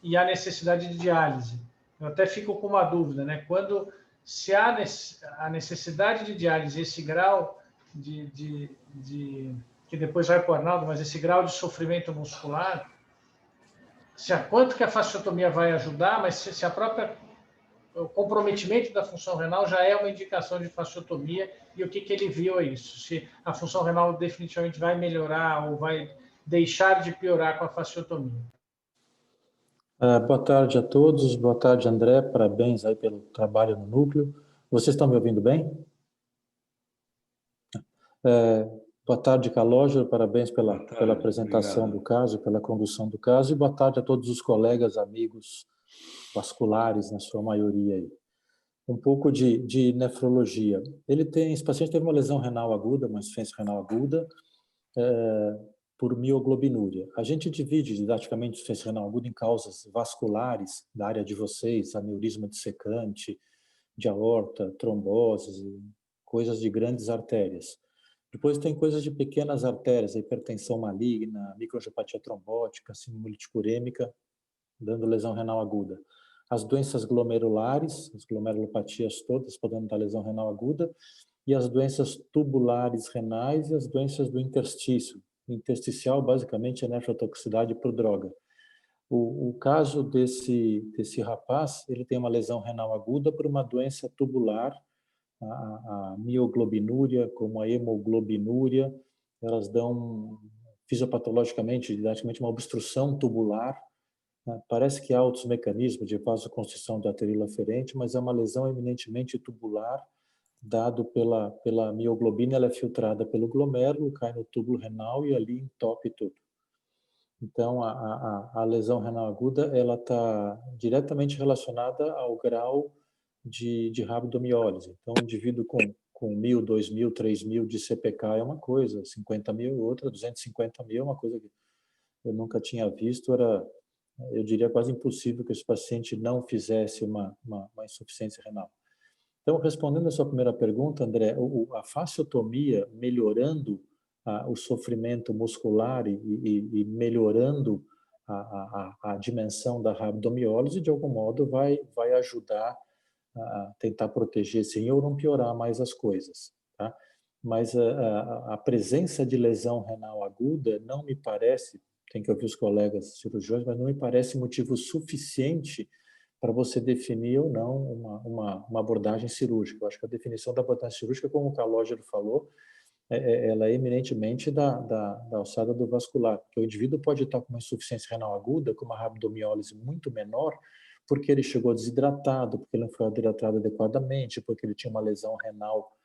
e à necessidade de diálise. Eu até fico com uma dúvida, né? Se há a necessidade de diálise, esse grau que depois vai para o Arnaldo, mas esse grau de sofrimento muscular, quanto que a fasciotomia vai ajudar, mas se o comprometimento da função renal já é uma indicação de fasciotomia, e o que ele viu é isso, se a função renal definitivamente vai melhorar ou vai deixar de piorar com a fasciotomia. Boa tarde a todos, boa tarde, André, parabéns aí pelo trabalho no núcleo. Vocês estão me ouvindo bem? Boa tarde, Calogero, parabéns pela apresentação obrigado. Do caso, pela condução do caso, e boa tarde a todos os colegas, amigos vasculares, na sua maioria aí. Um pouco de nefrologia. Esse paciente teve uma lesão renal aguda, uma insuficiência renal aguda, por mioglobinuria. A gente divide didaticamente insuficiência renal aguda em causas vasculares, da área de vocês, aneurisma dissecante, de aorta, tromboses, coisas de grandes artérias. Depois tem coisas de pequenas artérias, a hipertensão maligna, microangiopatia trombótica, síndrome urêmica, dando lesão renal aguda. As doenças glomerulares, as glomerulopatias todas podendo dar lesão renal aguda, e as doenças tubulares renais e as doenças do interstício. Intersticial, basicamente, é nefrotoxicidade por droga. O caso desse rapaz, ele tem uma lesão renal aguda por uma doença tubular, a mioglobinúria, como a hemoglobinúria, elas dão fisiopatologicamente, didaticamente, uma obstrução tubular. Parece que há outros mecanismos de vasoconstrição da arteríola aferente, mas é uma lesão eminentemente tubular, dado pela mioglobina, ela é filtrada pelo glomérulo, cai no túbulo renal e ali entope tudo. Então, a lesão renal aguda, ela está diretamente relacionada ao grau de rabdomiólise. Então, um indivíduo com 1.000, 2.000, 3.000 de CPK é uma coisa, 50.000 outra, 250.000 é uma coisa que eu nunca tinha visto, eu diria quase impossível que esse paciente não fizesse uma insuficiência renal. Então, respondendo a sua primeira pergunta, André, a fasciotomia melhorando o sofrimento muscular e melhorando a dimensão da rabdomiólise, de algum modo vai ajudar a tentar proteger esse rim ou não piorar mais as coisas, tá? Mas a presença de lesão renal aguda não me parece, tem que ouvir os colegas cirurgiões, mas não me parece motivo suficiente para você definir ou não uma abordagem cirúrgica. Eu acho que a definição da abordagem cirúrgica, como o Calogero falou, ela é eminentemente da alçada do vascular, porque o indivíduo pode estar com uma insuficiência renal aguda, com uma rabdomiólise muito menor, porque ele chegou desidratado, porque ele não foi hidratado adequadamente, porque ele tinha uma lesão renal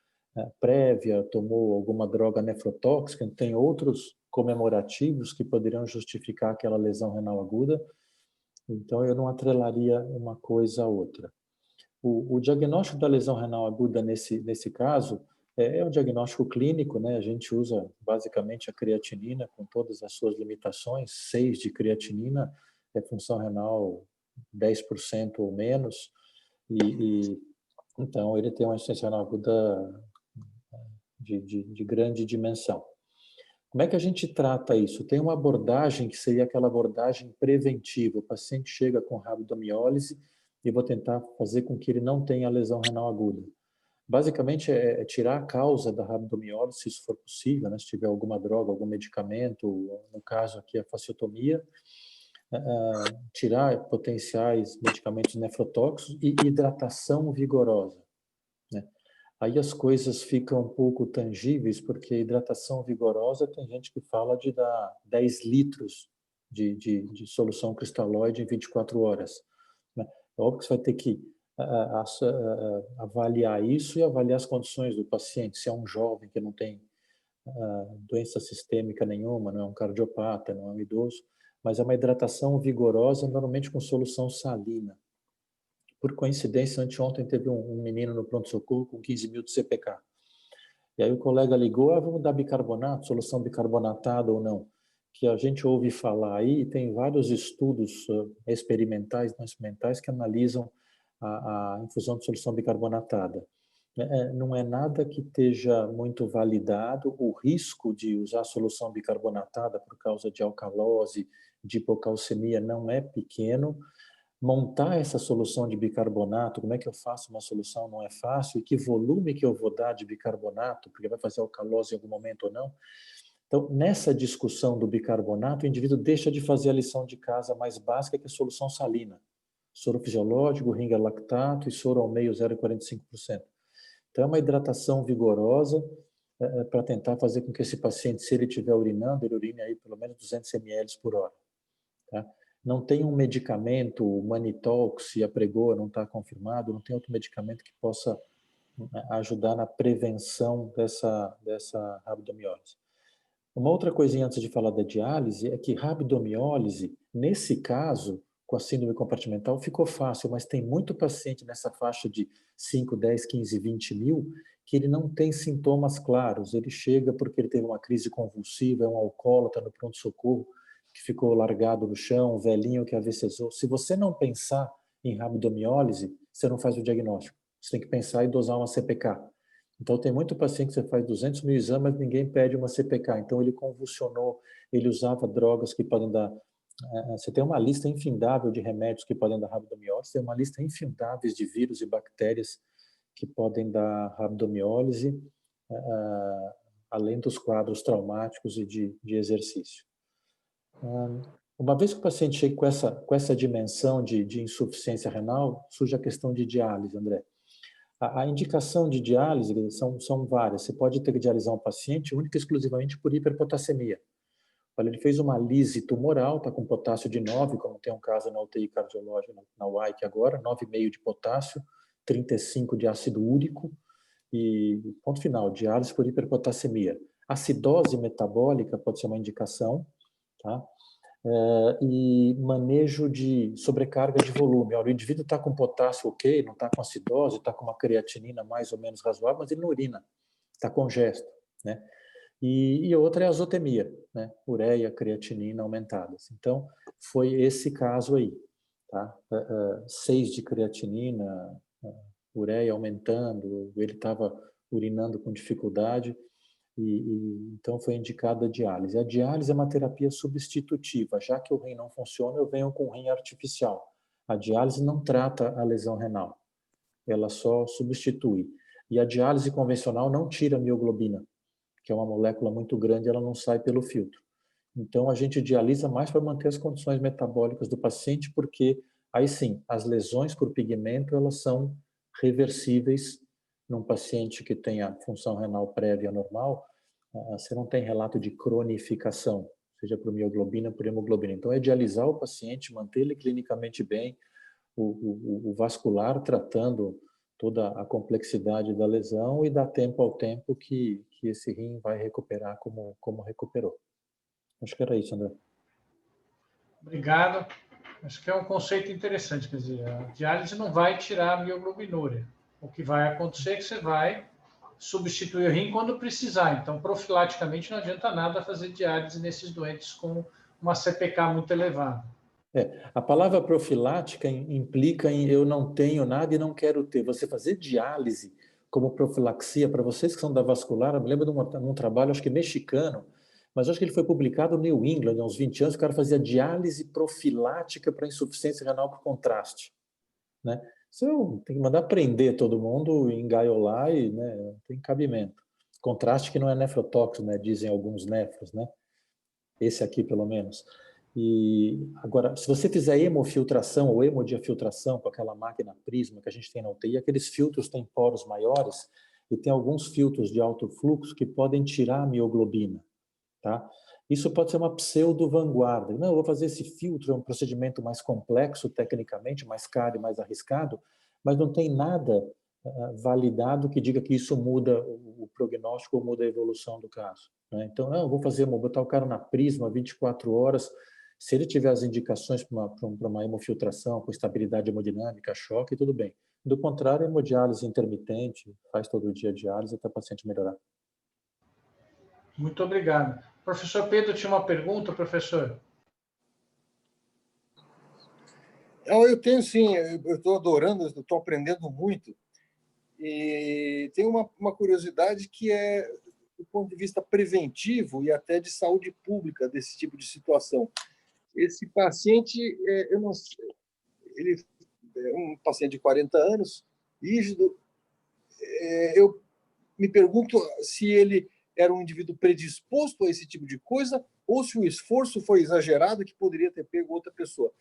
prévia, tomou alguma droga nefrotóxica, tem outros comemorativos que poderiam justificar aquela lesão renal aguda. Então, eu não atrelaria uma coisa a outra. O diagnóstico da lesão renal aguda nesse caso é um diagnóstico clínico, né? A gente usa basicamente a creatinina com todas as suas limitações, 6 de creatinina, função renal 10% ou menos, então ele tem uma insuficiência renal aguda de grande dimensão. Como é que a gente trata isso? Tem uma abordagem que seria aquela abordagem preventiva. O paciente chega com rabdomiólise e vou tentar fazer com que ele não tenha lesão renal aguda. Basicamente é tirar a causa da rabdomiólise, se isso for possível, né? Se tiver alguma droga, algum medicamento, no caso aqui a fasciotomia, tirar potenciais medicamentos nefrotóxicos e hidratação vigorosa, né? Aí as coisas ficam um pouco tangíveis, porque hidratação vigorosa tem gente que fala de dar 10 litros de solução cristalóide em 24 horas. Né? É óbvio que você vai ter que avaliar isso e avaliar as condições do paciente. Se é um jovem que não tem doença sistêmica nenhuma, não é um cardiopata, não é um idoso, mas é uma hidratação vigorosa, normalmente com solução salina. Por coincidência, anteontem teve um menino no pronto-socorro com 15.000 de CPK. E aí o colega ligou, vamos dar bicarbonato, solução bicarbonatada ou não. que a gente ouve falar aí, tem vários estudos experimentais, não experimentais, que analisam a infusão de solução bicarbonatada. Não é nada que esteja muito validado, o risco de usar solução bicarbonatada por causa de alcalose, de hipocalcemia não é pequeno. Montar essa solução de bicarbonato, como é que eu faço uma solução, não é fácil, e que volume que eu vou dar de bicarbonato, porque vai fazer alcalose em algum momento ou não. Então, nessa discussão do bicarbonato, o indivíduo deixa de fazer a lição de casa mais básica, que é a solução salina. Soro fisiológico, Ringer lactato e soro ao meio 0,45%. Então, é uma hidratação vigorosa para tentar fazer com que esse paciente, se ele estiver urinando, ele urine aí pelo menos 200 ml por hora. Tá? Não tem um medicamento, o Manitol, se a Pregoa não está confirmado, não tem outro medicamento que possa ajudar na prevenção dessa rabdomiólise. Uma outra coisinha antes de falar da diálise é que rabdomiólise, nesse caso, com a síndrome compartimental, ficou fácil, mas tem muito paciente nessa faixa de 5, 10, 15, 20 mil que ele não tem sintomas claros. Ele chega porque ele teve uma crise convulsiva, é um alcoólatra no pronto-socorro, que ficou largado no chão, um velhinho que AVCzou. Se você não pensar em rabdomiólise, você não faz o diagnóstico. Você tem que pensar em dosar uma CPK. Então, tem muito paciente que você faz 200 mil exames, mas ninguém pede uma CPK. Então, ele convulsionou, ele usava drogas que podem dar... Você tem uma lista infindável de remédios que podem dar rabdomiólise, tem uma lista infindável de vírus e bactérias que podem dar rabdomiólise, além dos quadros traumáticos e de exercício. Uma vez que o paciente chega com essa dimensão de insuficiência renal, surge a questão de diálise, André. A indicação de diálise são várias. Você pode ter que dialisar um paciente única e exclusivamente por hiperpotassemia. Olha, ele fez uma lise tumoral, está com potássio de 9, como tem um caso na UTI cardiológica, na UAIC agora, 9,5 de potássio, 35 de ácido úrico e ponto final, diálise por hiperpotassemia. Acidose metabólica pode ser uma indicação, tá? E manejo de sobrecarga de volume. Olha, o indivíduo está com potássio ok, não está com acidose, está com uma creatinina mais ou menos razoável, mas ele não urina, está congesto, né? E outra é a azotemia, né? Ureia, creatinina aumentadas. Então, foi esse caso aí, tá? 6 de creatinina, ureia aumentando, ele estava urinando com dificuldade, então foi indicada a diálise. A diálise é uma terapia substitutiva, já que o rim não funciona, eu venho com rim artificial. A diálise não trata a lesão renal, ela só substitui. E a diálise convencional não tira a mioglobina, que é uma molécula muito grande, ela não sai pelo filtro. Então, a gente dialisa mais para manter as condições metabólicas do paciente, porque aí sim, as lesões por pigmento, elas são reversíveis num paciente que tenha função renal prévia normal, você não tem relato de cronificação, seja por mioglobina ou por hemoglobina. Então, é dialisar o paciente, manter ele clinicamente bem, o vascular tratando toda a complexidade da lesão e dar tempo ao tempo que esse rim vai recuperar como recuperou. Acho que era isso, André. Obrigado. Acho que é um conceito interessante. Quer dizer, a diálise não vai tirar a mioglobinuria. O que vai acontecer é que você vai substituir o rim quando precisar. Então, profilaticamente, não adianta nada fazer diálise nesses doentes com uma CPK muito elevada. A palavra profilática implica em eu não tenho nada e não quero ter. Você fazer diálise como profilaxia, para vocês que são da vascular, eu me lembro de um trabalho, acho que mexicano, mas acho que ele foi publicado no New England, há uns 20 anos, o cara fazia diálise profilática para insuficiência renal por contraste, né? Isso tem que mandar prender todo mundo, engaiolar e, né, tem cabimento. Contraste que não é nefrotóxico, né, dizem alguns nefros, né? Esse aqui, pelo menos. E agora, se você fizer hemofiltração ou hemodiafiltração com aquela máquina Prisma que a gente tem na UTI, aqueles filtros têm poros maiores e tem alguns filtros de alto fluxo que podem tirar a mioglobina, tá? Isso pode ser uma pseudo-vanguarda. Não, eu vou fazer esse filtro, é um procedimento mais complexo tecnicamente, mais caro e mais arriscado, mas não tem nada validado que diga que isso muda o prognóstico ou muda a evolução do caso, né? Então, não, eu vou botar o cara na Prisma 24 horas, se ele tiver as indicações para uma hemofiltração, com estabilidade hemodinâmica, choque, tudo bem. Do contrário, hemodiálise intermitente, faz todo dia diálise até o paciente melhorar. Muito obrigado. Professor Pedro tinha uma pergunta, professor? Eu tenho, sim. Eu estou adorando, estou aprendendo muito. E tem uma curiosidade que é do ponto de vista preventivo e até de saúde pública desse tipo de situação. Esse paciente, eu não sei, ele é um paciente de 40 anos, rígido. Eu me pergunto se ele era um indivíduo predisposto a esse tipo de coisa ou se o esforço foi exagerado que poderia ter pego outra pessoa.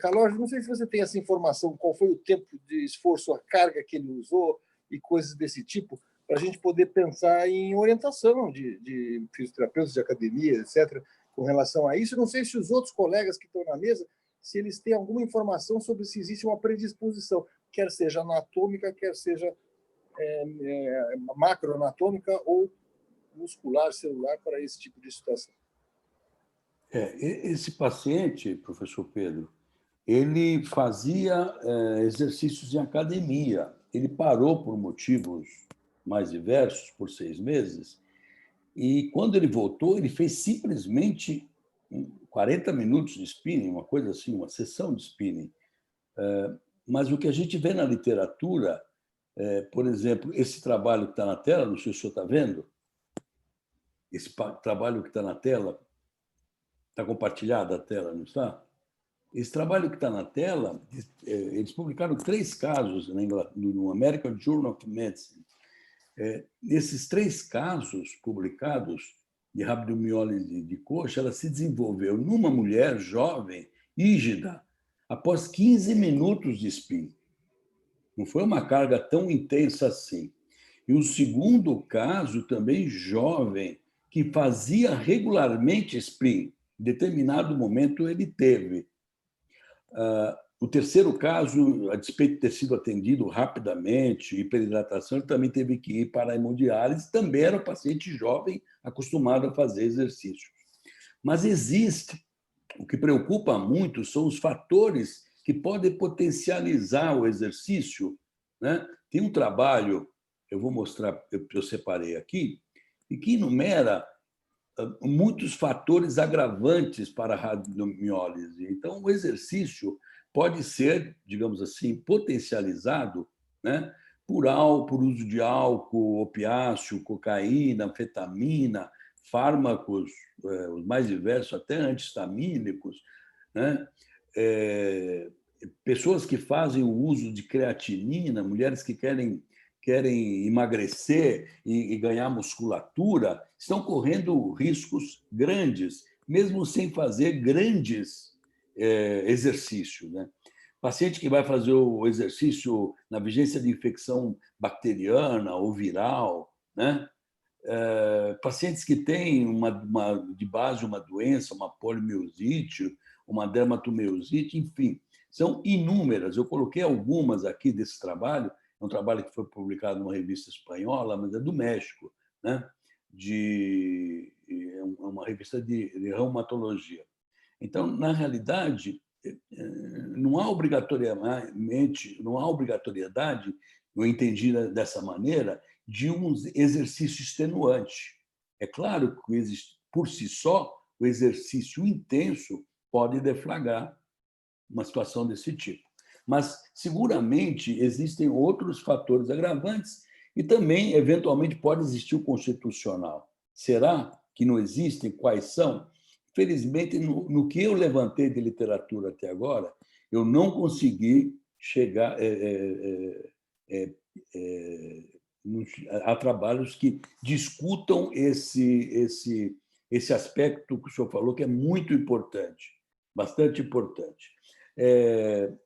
Calor, não sei se você tem essa informação, qual foi o tempo de esforço, a carga que ele usou e coisas desse tipo, para a gente poder pensar em orientação de fisioterapeutas de academia, etc., com relação a isso. Não sei se os outros colegas que estão na mesa, se eles têm alguma informação sobre se existe uma predisposição, quer seja anatômica, quer seja macroanatômica ou muscular, celular, para esse tipo de situação. Esse paciente, professor Pedro, ele fazia exercícios em academia. Ele parou por motivos mais diversos, por 6 meses, e quando ele voltou, ele fez simplesmente 40 minutos de spinning, uma coisa assim, uma sessão de spinning. Mas o que a gente vê na literatura, por exemplo, esse trabalho que está na tela, não sei se o senhor está vendo, esse trabalho que está na tela, está compartilhada a tela, não está? Esse trabalho que está na tela, eles publicaram 3 casos no American Journal of Medicine. Nesses 3 casos publicados de rabdomiólise de coxa, ela se desenvolveu numa mulher jovem, rígida, após 15 minutos de spin. Não foi uma carga tão intensa assim. E o segundo caso, também jovem, que fazia regularmente spin. Em determinado momento, ele teve. O terceiro caso, a despeito de ter sido atendido rapidamente, hiperidratação, ele também teve que ir para a hemodiálise, também era um paciente jovem, acostumado a fazer exercício. Mas existe, o que preocupa muito são os fatores que podem potencializar o exercício, né? Tem um trabalho, eu vou mostrar, eu separei aqui, e que enumera muitos fatores agravantes para a rabdomiólise. Então, o exercício pode ser, digamos assim, potencializado, né, por uso de álcool, opiáceo, cocaína, anfetamina, fármacos, os mais diversos, até antihistamínicos, né? Pessoas que fazem o uso de creatinina, mulheres que querem emagrecer e ganhar musculatura, estão correndo riscos grandes, mesmo sem fazer grandes exercícios, né? Paciente que vai fazer o exercício na vigência de infecção bacteriana ou viral, né? Pacientes que têm de base uma doença, uma polimiosite, uma dermatomiosite, enfim, são inúmeras. Eu coloquei algumas aqui desse trabalho. É um trabalho que foi publicado numa revista espanhola, mas é do México, né? É uma revista de reumatologia. Então, na realidade, não há obrigatoriedade, eu entendi dessa maneira, de um exercício extenuante. É claro que, por si só, o exercício intenso pode deflagrar uma situação desse tipo. Mas, seguramente, existem outros fatores agravantes e também, eventualmente, pode existir o constitucional. Será que não existem? Quais são? Felizmente, no que eu levantei de literatura até agora, eu não consegui chegar a trabalhos que discutam esse aspecto que o senhor falou, que é muito importante, bastante importante.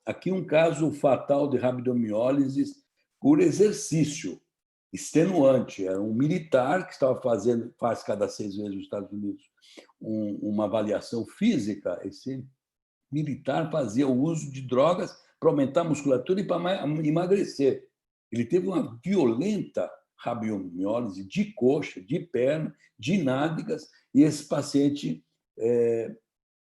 Aqui um caso fatal de rabdomiólise por exercício extenuante. Era um militar que faz cada 6 meses nos Estados Unidos uma avaliação física. Esse militar fazia o uso de drogas para aumentar a musculatura e para emagrecer. Ele teve uma violenta rabdomiólise de coxa, de perna, de nádegas, e esse paciente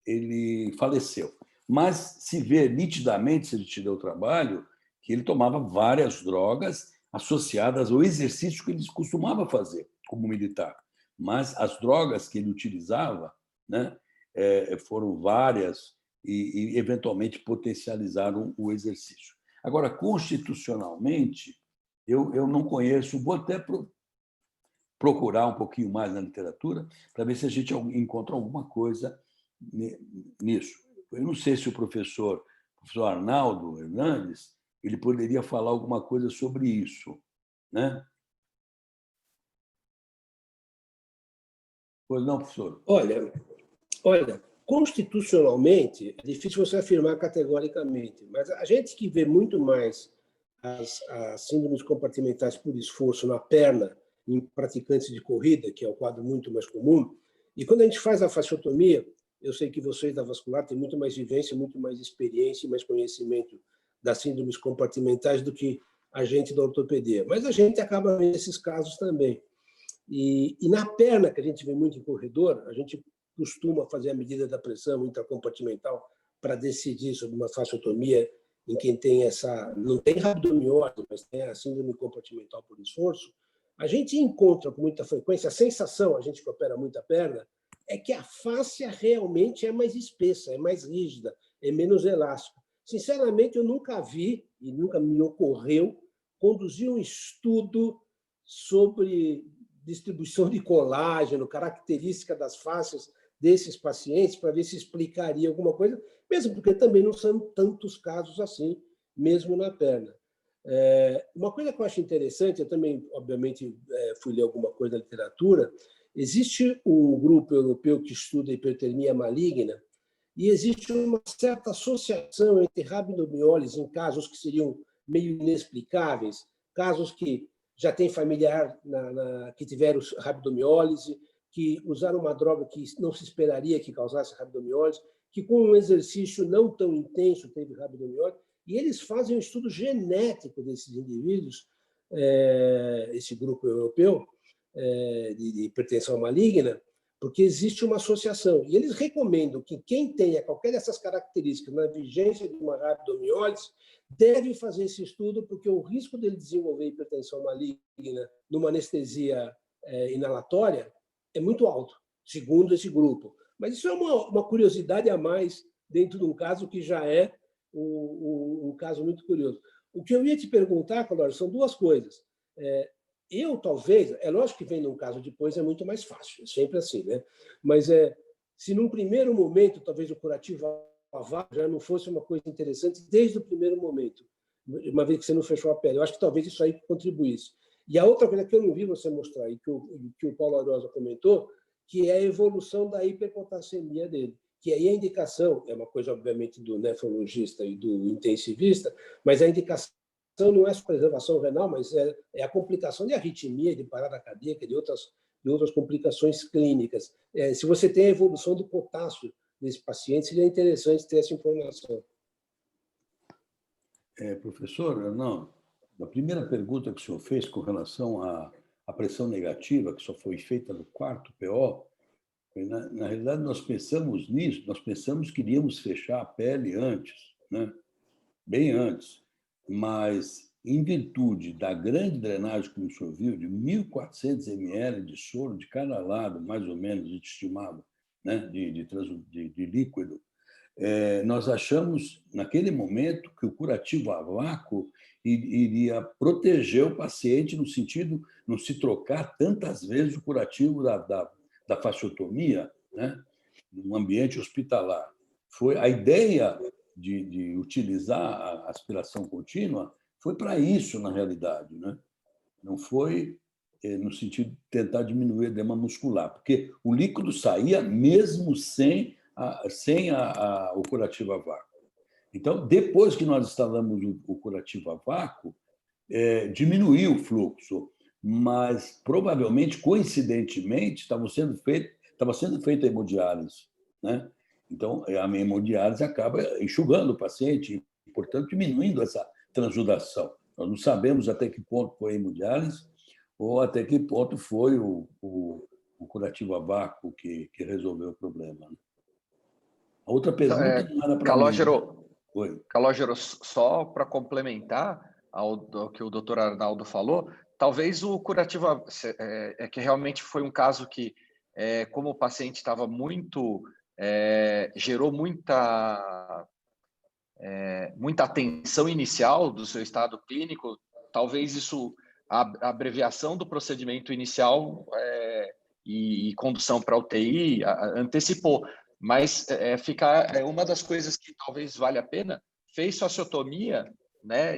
ele faleceu. Mas se vê nitidamente, se ele te deu o trabalho, que ele tomava várias drogas associadas ao exercício que ele costumava fazer como militar. mas as drogas que ele utilizava, né, foram várias e, eventualmente, potencializaram o exercício. Agora, constitucionalmente, eu não conheço, vou até procurar um pouquinho mais na literatura para ver se a gente encontra alguma coisa nisso. Eu não sei se o professor Arnaldo Hernandes ele poderia falar alguma coisa sobre isso, né? Pois não, professor? Olha, constitucionalmente, é difícil você afirmar categoricamente, mas a gente que vê muito mais as síndromes compartimentais por esforço na perna em praticantes de corrida, que é o quadro muito mais comum, e quando a gente faz a fasciotomia, eu sei que vocês da vascular têm muito mais vivência, muito mais experiência e mais conhecimento das síndromes compartimentais do que a gente da ortopedia, mas a gente acaba vendo esses casos também. E na perna, que a gente vê muito em corredor, a gente costuma fazer a medida da pressão intracompartimental para decidir sobre uma fasciotomia em quem tem não tem rabdomiólise, mas tem a síndrome compartimental por esforço. A gente encontra com muita frequência, a sensação, a gente que opera muita perna, é que a fáscia realmente é mais espessa, é mais rígida, é menos elástica. Sinceramente, eu nunca vi, e nunca me ocorreu, conduzir um estudo sobre distribuição de colágeno, característica das fáscias desses pacientes, para ver se explicaria alguma coisa, mesmo porque também não são tantos casos assim, mesmo na perna. Uma coisa que eu acho interessante, eu também, obviamente, fui ler alguma coisa na literatura, existe um grupo europeu que estuda hipertermia maligna e existe uma certa associação entre rabdomiólise em casos que seriam meio inexplicáveis, casos que já tem familiar que tiveram rabdomiólise, que usaram uma droga que não se esperaria que causasse rabdomiólise, que com um exercício não tão intenso teve rabdomiólise, e eles fazem um estudo genético desses indivíduos, esse grupo europeu de hipertensão maligna, porque existe uma associação. E eles recomendam que quem tenha qualquer dessas características na vigência de uma rabdomiólise deve fazer esse estudo, porque o risco dele desenvolver hipertensão maligna numa anestesia inalatória é muito alto, segundo esse grupo. Mas isso é uma curiosidade a mais dentro de um caso que já é um caso muito curioso. O que eu ia te perguntar, Calório, são duas coisas. Talvez, é lógico que vendo um caso depois é muito mais fácil, é sempre assim, né? Mas se num primeiro momento, talvez o curativo já não fosse uma coisa interessante desde o primeiro momento, uma vez que você não fechou a pele, eu acho que talvez isso aí contribuísse. E a outra coisa que eu não vi você mostrar, e que o Paulo Arosa comentou, que é a evolução da hiperpotassemia dele, que aí a indicação, é uma coisa, obviamente, do nefrologista e do intensivista, mas a indicação não é só preservação renal, mas é a complicação de arritmia, de parada cardíaca, de outras complicações clínicas. Se você tem a evolução do potássio desse paciente, seria interessante ter essa informação. Professor, não. A primeira pergunta que o senhor fez com relação à pressão negativa, que só foi feita no quarto PO, na realidade, nós pensamos nisso, nós pensamos que iríamos fechar a pele antes, né? Bem antes. Mas, em virtude da grande drenagem que o senhor viu, de 1.400 ml de soro de cada lado, mais ou menos, a gente estimava, né? de líquido, nós achamos, naquele momento, que o curativo a vácuo iria proteger o paciente no sentido de não se trocar tantas vezes o curativo da fasciotomia, né, no ambiente hospitalar. A ideia de utilizar a aspiração contínua foi para isso, na realidade, né? Não foi no sentido de tentar diminuir o edema muscular, porque o líquido saía mesmo sem o curativo a vácuo. Então, depois que nós instalamos o curativo a vácuo, diminuiu o fluxo, mas provavelmente, coincidentemente, estava sendo feita a hemodiálise, né? Então, a hemodiálise acaba enxugando o paciente e, portanto, diminuindo essa transudação. Nós não sabemos até que ponto foi a hemodiálise ou até que ponto foi o curativo a vácuo que resolveu o problema. A outra pergunta não era para mim. Calógero, só para complementar ao que o doutor Arnaldo falou, Talvez o curativo é que realmente foi um caso que, como o paciente estava gerou muita atenção inicial do seu estado clínico, talvez a abreviação do procedimento inicial e condução para UTI antecipou. Mas uma das coisas que talvez valha a pena, fez fasciotomia, né?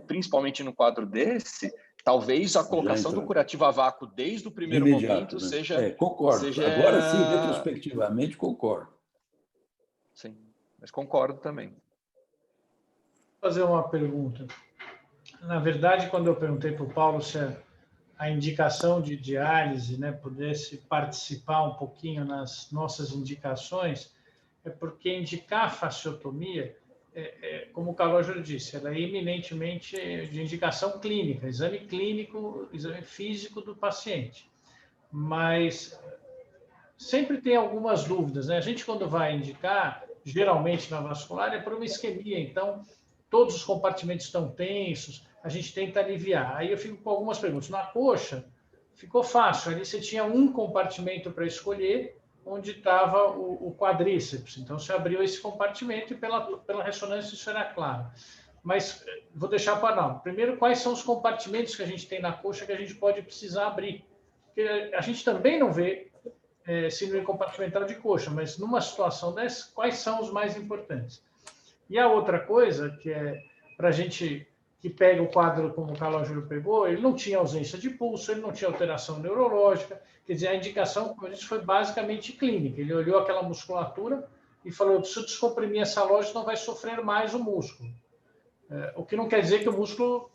Principalmente no quadro desse, talvez a colocação do curativo a vácuo desde o primeiro momento, né? seja... Concordo. Agora sim, retrospectivamente, concordo. Sim, mas concordo também. Vou fazer uma pergunta. Na verdade, quando eu perguntei para o Paulo se a indicação de diálise, né, pudesse participar um pouquinho nas nossas indicações, é porque indicar a fasciotomia, como o Calogero disse, ela é eminentemente de indicação clínica, exame clínico, exame físico do paciente. Mas sempre tem algumas dúvidas, né? A gente, quando vai indicar, geralmente na vascular, é por uma isquemia, então todos os compartimentos estão tensos, a gente tenta aliviar. Aí eu fico com algumas perguntas. Na coxa, ficou fácil, ali você tinha um compartimento para escolher, onde estava o quadríceps. Então, você abriu esse compartimento e pela ressonância isso era claro. Mas vou deixar para não. Primeiro, quais são os compartimentos que a gente tem na coxa que a gente pode precisar abrir? Porque a gente também não vê síndrome compartimental de coxa, mas numa situação dessa, quais são os mais importantes? E a outra coisa, que é para a gente que pega o quadro como o Calogero pegou, ele não tinha ausência de pulso, ele não tinha alteração neurológica, quer dizer, a indicação, como eu disse, foi basicamente clínica. Ele olhou aquela musculatura e falou, se eu descomprimir essa loja, não vai sofrer mais o músculo. O que não quer dizer que o músculo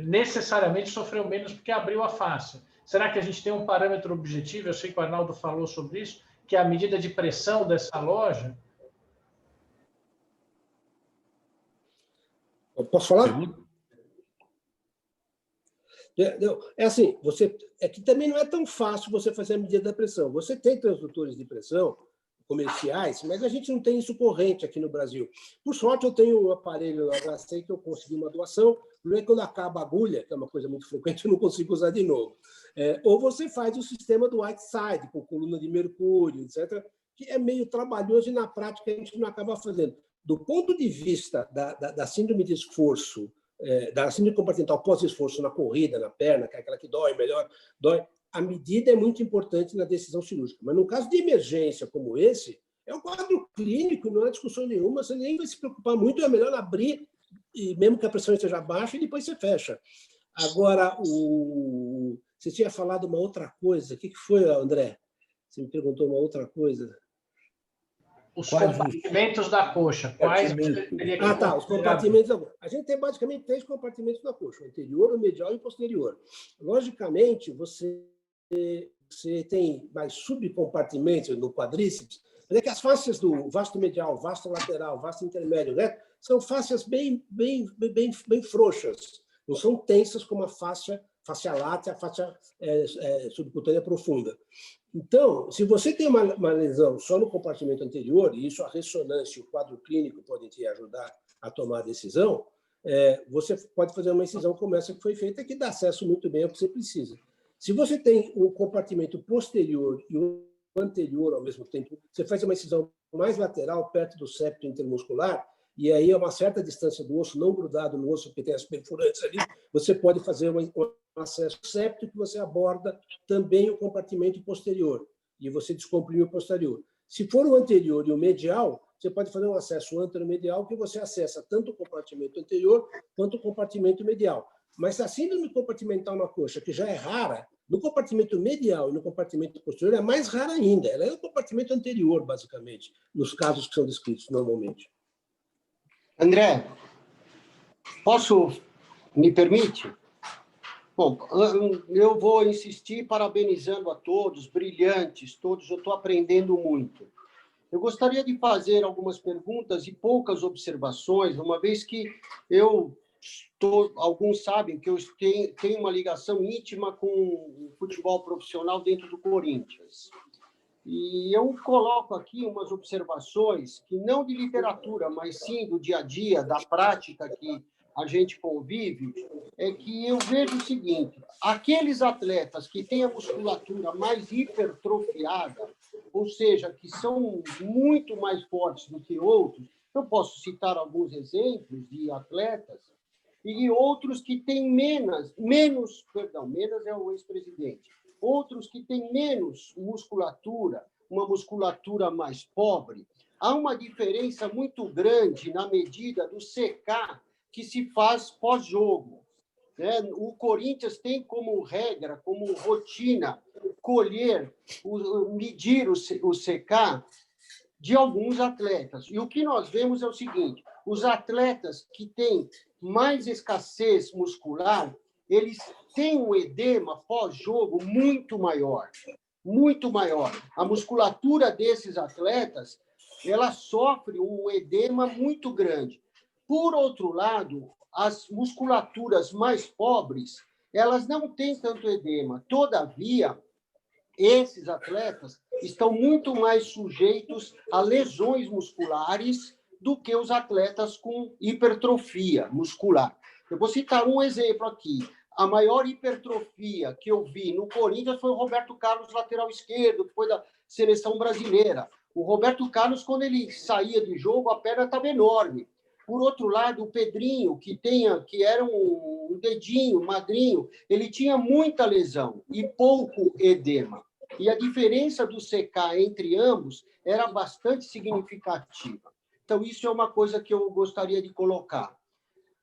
necessariamente sofreu menos porque abriu a face. Será que a gente tem um parâmetro objetivo? Eu sei que o Arnaldo falou sobre isso, que é a medida de pressão dessa loja. Eu posso falar? É assim, que também não é tão fácil você fazer a medida da pressão. Você tem transdutores de pressão comerciais, mas a gente não tem isso corrente aqui no Brasil. Por sorte, eu tenho um aparelho HC que eu consegui uma doação, não é quando acaba a agulha, que é uma coisa muito frequente, eu não consigo usar de novo. Ou você faz o sistema do Whiteside, com coluna de mercúrio, etc., que é meio trabalhoso e, na prática, a gente não acaba fazendo. Do ponto de vista da síndrome de esforço, da síndrome compartimental pós-esforço na corrida, na perna, que é aquela que dói melhor, a medida é muito importante na decisão cirúrgica. Mas no caso de emergência como esse, é um quadro clínico, não há discussão nenhuma, você nem vai se preocupar muito, é melhor abrir, e mesmo que a pressão esteja baixa, e depois você fecha. Agora, você tinha falado uma outra coisa. O que foi, André? Você me perguntou uma outra coisa. Os compartimentos da coxa. Quais os compartimentos da coxa. A gente tem basicamente 3 compartimentos da coxa, o anterior, o medial e o posterior. Logicamente, você tem mais subcompartimentos no quadríceps, mas é que as faces do vasto medial, vasto lateral, vasto intermédio, né, são faces bem frouxas, não são tensas como a faixa látea, a faixa subcutânea profunda. Então, se você tem uma lesão só no compartimento anterior, e isso a ressonância e o quadro clínico podem te ajudar a tomar a decisão, você pode fazer uma incisão como essa que foi feita, que dá acesso muito bem ao que você precisa. Se você tem um compartimento posterior e um anterior ao mesmo tempo, você faz uma incisão mais lateral, perto do septo intermuscular, e aí a uma certa distância do osso, não grudado no osso, porque tem as perfurantes ali, você pode fazer um acesso séptico que você aborda também o compartimento posterior, e você descomprime o posterior. Se for o anterior e o medial, você pode fazer um acesso anteromedial que você acessa tanto o compartimento anterior quanto o compartimento medial. Mas a síndrome compartimental na coxa, que já é rara, no compartimento medial e no compartimento posterior é mais rara ainda. Ela é no compartimento anterior, basicamente, nos casos que são descritos normalmente. André, me permite? Bom, eu vou insistir parabenizando a todos, brilhantes, todos, eu estou aprendendo muito. Eu gostaria de fazer algumas perguntas e poucas observações, uma vez que alguns sabem que eu tenho uma ligação íntima com o futebol profissional dentro do Corinthians. E eu coloco aqui umas observações que não de literatura, mas sim do dia a dia, da prática que a gente convive, é que eu vejo o seguinte: aqueles atletas que têm a musculatura mais hipertrofiada, ou seja, que são muito mais fortes do que outros, eu posso citar alguns exemplos de atletas, e outros que têm menos é o ex-presidente, outros que têm menos musculatura, uma musculatura mais pobre. Há uma diferença muito grande na medida do CK que se faz pós-jogo. Né? O Corinthians tem como regra, como rotina, medir o CK de alguns atletas. E o que nós vemos é o seguinte: os atletas que têm mais escassez muscular, eles têm um edema pós-jogo muito maior, muito maior. A musculatura desses atletas, ela sofre um edema muito grande. Por outro lado, as musculaturas mais pobres, elas não têm tanto edema. Todavia, esses atletas estão muito mais sujeitos a lesões musculares do que os atletas com hipertrofia muscular. Eu vou citar um exemplo aqui. A maior hipertrofia que eu vi no Corinthians foi o Roberto Carlos, lateral esquerdo, que foi da seleção brasileira. O Roberto Carlos, quando ele saía de jogo, a perna estava enorme. Por outro lado, o Pedrinho, que era um dedinho, magrinho, ele tinha muita lesão e pouco edema. E a diferença do CK entre ambos era bastante significativa. Então, isso é uma coisa que eu gostaria de colocar.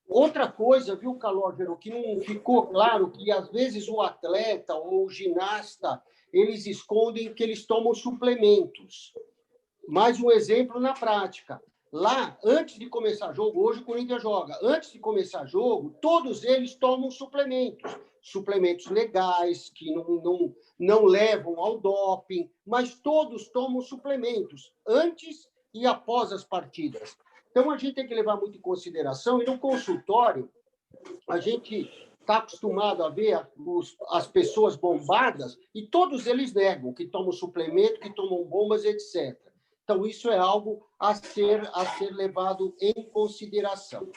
Outra coisa, viu, Calogero, que não ficou claro, que às vezes o atleta ou o ginasta, eles escondem que eles tomam suplementos. Mais um exemplo na prática. Lá, antes de começar jogo, hoje o Corinthians joga, antes de começar jogo, todos eles tomam suplementos legais, que não levam ao doping, mas todos tomam suplementos antes e após as partidas. Então, a gente tem que levar muito em consideração, e no consultório, a gente está acostumado a ver as pessoas bombadas, e todos eles negam que tomam suplemento, que tomam bombas, etc. Então, isso é algo a ser levado em consideração.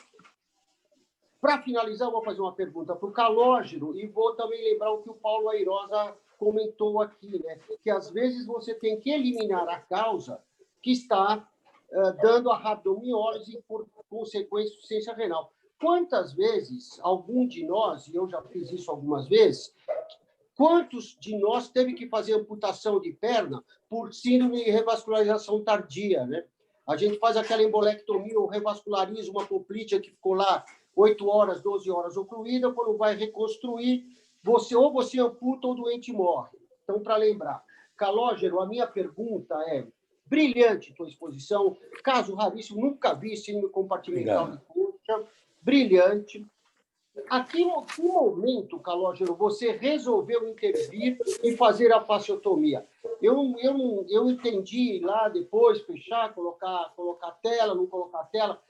Para finalizar, eu vou fazer uma pergunta para o Calogero e vou também lembrar o que o Paulo Airosa comentou aqui, né? Que às vezes você tem que eliminar a causa que está dando a rabdomiólise e, por consequência, insuficiência renal. Quantas vezes algum de nós, e eu já fiz isso algumas vezes, quantos de nós teve que fazer amputação de perna por síndrome de revascularização tardia, né? A gente faz aquela embolectomia ou revasculariza uma poplítea que ficou lá 8 horas, 12 horas ocluída, quando vai reconstruir, ou você amputa ou o doente morre. Então, para lembrar, Calogero, a minha pergunta é: brilhante tua exposição, caso raríssimo, nunca vi síndrome compartimental de coxa, brilhante. A que momento, Calogero, você resolveu intervir e fazer a fasciotomia? Eu entendi lá depois, fechar, colocar tela, não colocar tela.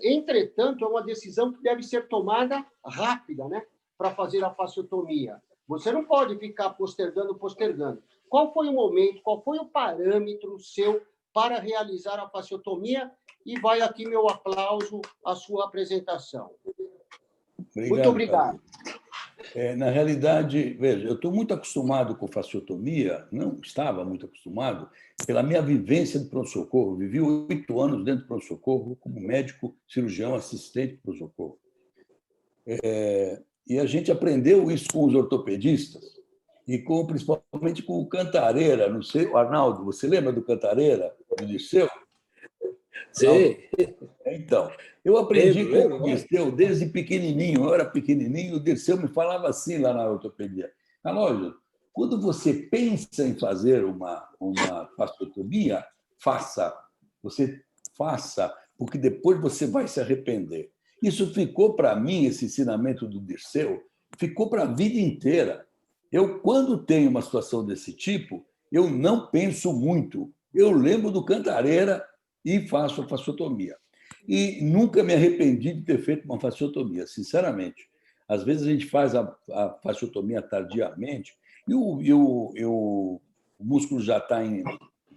Entretanto, é uma decisão que deve ser tomada rápida, né? Para fazer a fasciotomia. Você não pode ficar postergando. Qual foi o momento, qual foi o parâmetro seu para realizar a fasciotomia? E vai aqui meu aplauso à sua apresentação. Muito obrigado. Na realidade, veja, eu estou muito acostumado com fasciotomia, não estava muito acostumado, pela minha vivência de pronto-socorro. Vivi 8 anos dentro do pronto-socorro como médico cirurgião assistente de pronto-socorro. E a gente aprendeu isso com os ortopedistas e principalmente com o Cantareira. Não sei, Arnaldo, você lembra do Cantareira, do Dirceu? Sim. Então, eu aprendi com o Dirceu desde pequenininho. Eu era pequenininho, o Dirceu me falava assim lá na ortopedia: Calogero, quando você pensa em fazer uma fasciotomia, faça. Você faça, porque depois você vai se arrepender. Isso ficou para mim, esse ensinamento do Dirceu, ficou para a vida inteira. Eu, quando tenho uma situação desse tipo, eu não penso muito. Eu lembro do Cantareira e faço a fasciotomia. E nunca me arrependi de ter feito uma fasciotomia, sinceramente. Às vezes a gente faz a fasciotomia tardiamente e o músculo já está em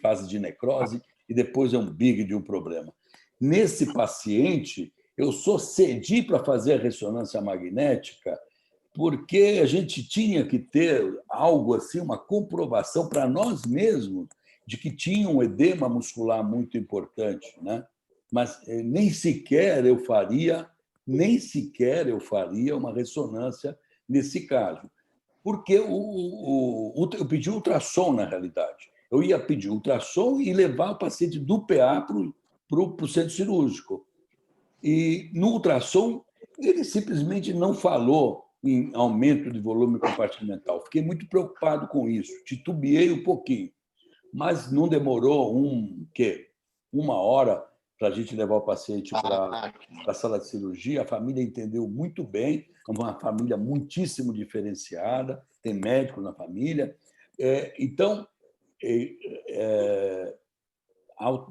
fase de necrose e depois é um big de um problema. Nesse paciente, Eu só cedi para fazer a ressonância magnética porque a gente tinha que ter algo assim, uma comprovação para nós mesmos de que tinha um edema muscular muito importante, né? Mas nem sequer eu faria uma ressonância nesse caso, porque eu pedi ultrassom, na realidade. Eu ia pedir ultrassom e levar o paciente do PA para o centro cirúrgico. E no ultrassom, ele simplesmente não falou em aumento de volume compartimental. Fiquei muito preocupado com isso, titubeei um pouquinho, mas não demorou uma hora para a gente levar o paciente para a sala de cirurgia. A família entendeu muito bem, é uma família muitíssimo diferenciada, tem médico na família. Então,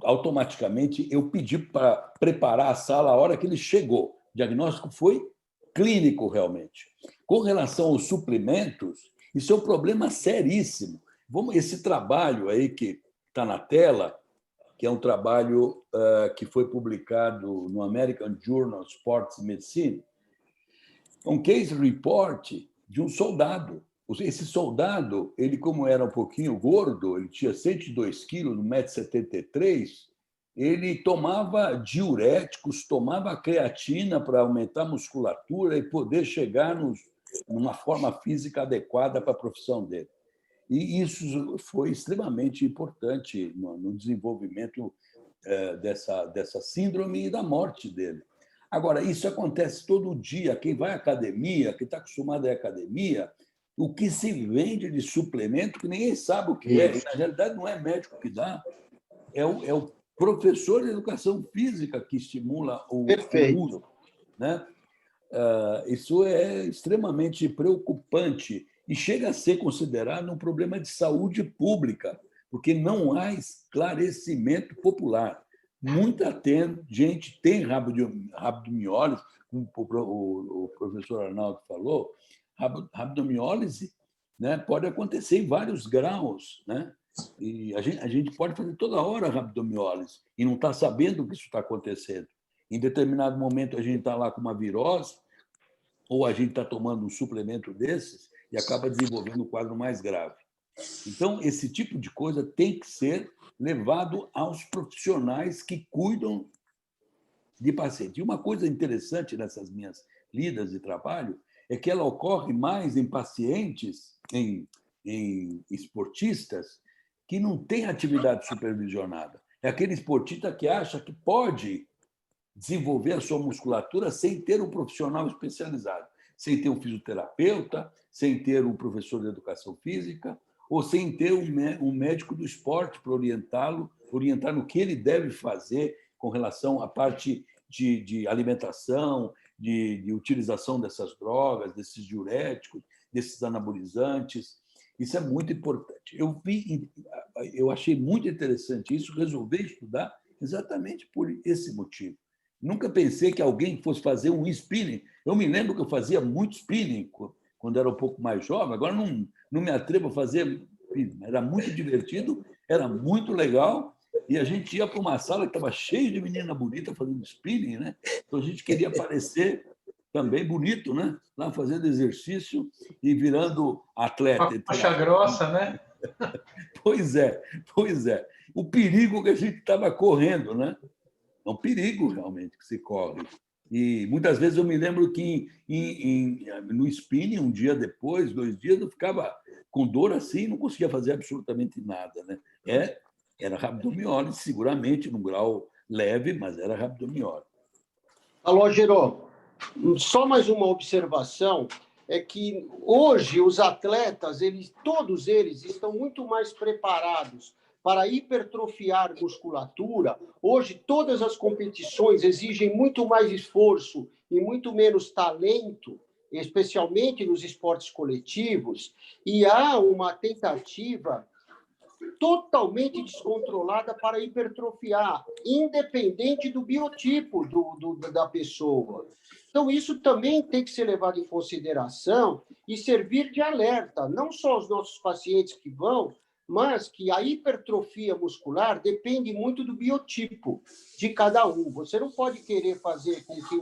automaticamente, eu pedi para preparar a sala a hora que ele chegou. O diagnóstico foi clínico, realmente. Com relação aos suplementos, isso é um problema seríssimo. Esse trabalho aí que está na tela, que é um trabalho que foi publicado no American Journal of Sports Medicine, é um case report de um soldado. Esse soldado, ele, como era um pouquinho gordo, ele tinha 102 quilos, 1,73 m, ele tomava diuréticos, tomava creatina para aumentar a musculatura e poder chegar numa forma física adequada para a profissão dele. E isso foi extremamente importante no desenvolvimento dessa síndrome e da morte dele. Agora, isso acontece todo dia. Quem vai à academia, quem está acostumado à academia, o que se vende de suplemento, que ninguém sabe o que é, e, na realidade, não é médico que dá, é o professor de educação física que estimula o uso, né? Isso é extremamente preocupante e chega a ser considerado um problema de saúde pública, porque não há esclarecimento popular. Muita gente tem rabdomiólise, como o professor Arnaldo falou. Rabdomiólise, né, pode acontecer em vários graus, né? E a gente pode fazer toda hora rabdomiólise e não está sabendo que isso está acontecendo. Em determinado momento, a gente está lá com uma virose ou a gente está tomando um suplemento desses e acaba desenvolvendo um quadro mais grave. Então, esse tipo de coisa tem que ser levado aos profissionais que cuidam de paciente. E uma coisa interessante nessas minhas lidas de trabalho é que ela ocorre mais em pacientes, em esportistas, que não têm atividade supervisionada. É aquele esportista que acha que pode desenvolver a sua musculatura sem ter um profissional especializado, sem ter um fisioterapeuta, sem ter um professor de educação física, ou sem ter um médico do esporte para orientar no que ele deve fazer com relação à parte de alimentação, de utilização dessas drogas, desses diuréticos, desses anabolizantes. Isso é muito importante. Eu achei muito interessante isso, resolvi estudar exatamente por esse motivo. Nunca pensei que alguém fosse fazer um spinning. Eu me lembro que eu fazia muito spinning quando era um pouco mais jovem, agora não me atrevo a fazer. Era muito divertido, era muito legal, e a gente ia para uma sala que estava cheia de menina bonita fazendo spinning, né? Então a gente queria parecer também bonito, né? Lá fazendo exercício e virando atleta. Faixa grossa, né? Pois é. O perigo que a gente estava correndo, né? É um perigo realmente que se corre. E muitas vezes eu me lembro que no spinning, um dia depois, 2 dias, eu ficava com dor assim, não conseguia fazer absolutamente nada, né? Era rabdomiólise, seguramente, num grau leve, mas era rabdomiólise. Alô, Gerô, só mais uma observação, é que hoje os atletas, todos eles estão muito mais preparados para hipertrofiar musculatura. Hoje, todas as competições exigem muito mais esforço e muito menos talento, especialmente nos esportes coletivos, e há uma tentativa totalmente descontrolada para hipertrofiar, independente do biotipo da pessoa. Então, isso também tem que ser levado em consideração e servir de alerta, não só aos nossos pacientes que vão, mas que a hipertrofia muscular depende muito do biotipo de cada um. Você não pode querer fazer com que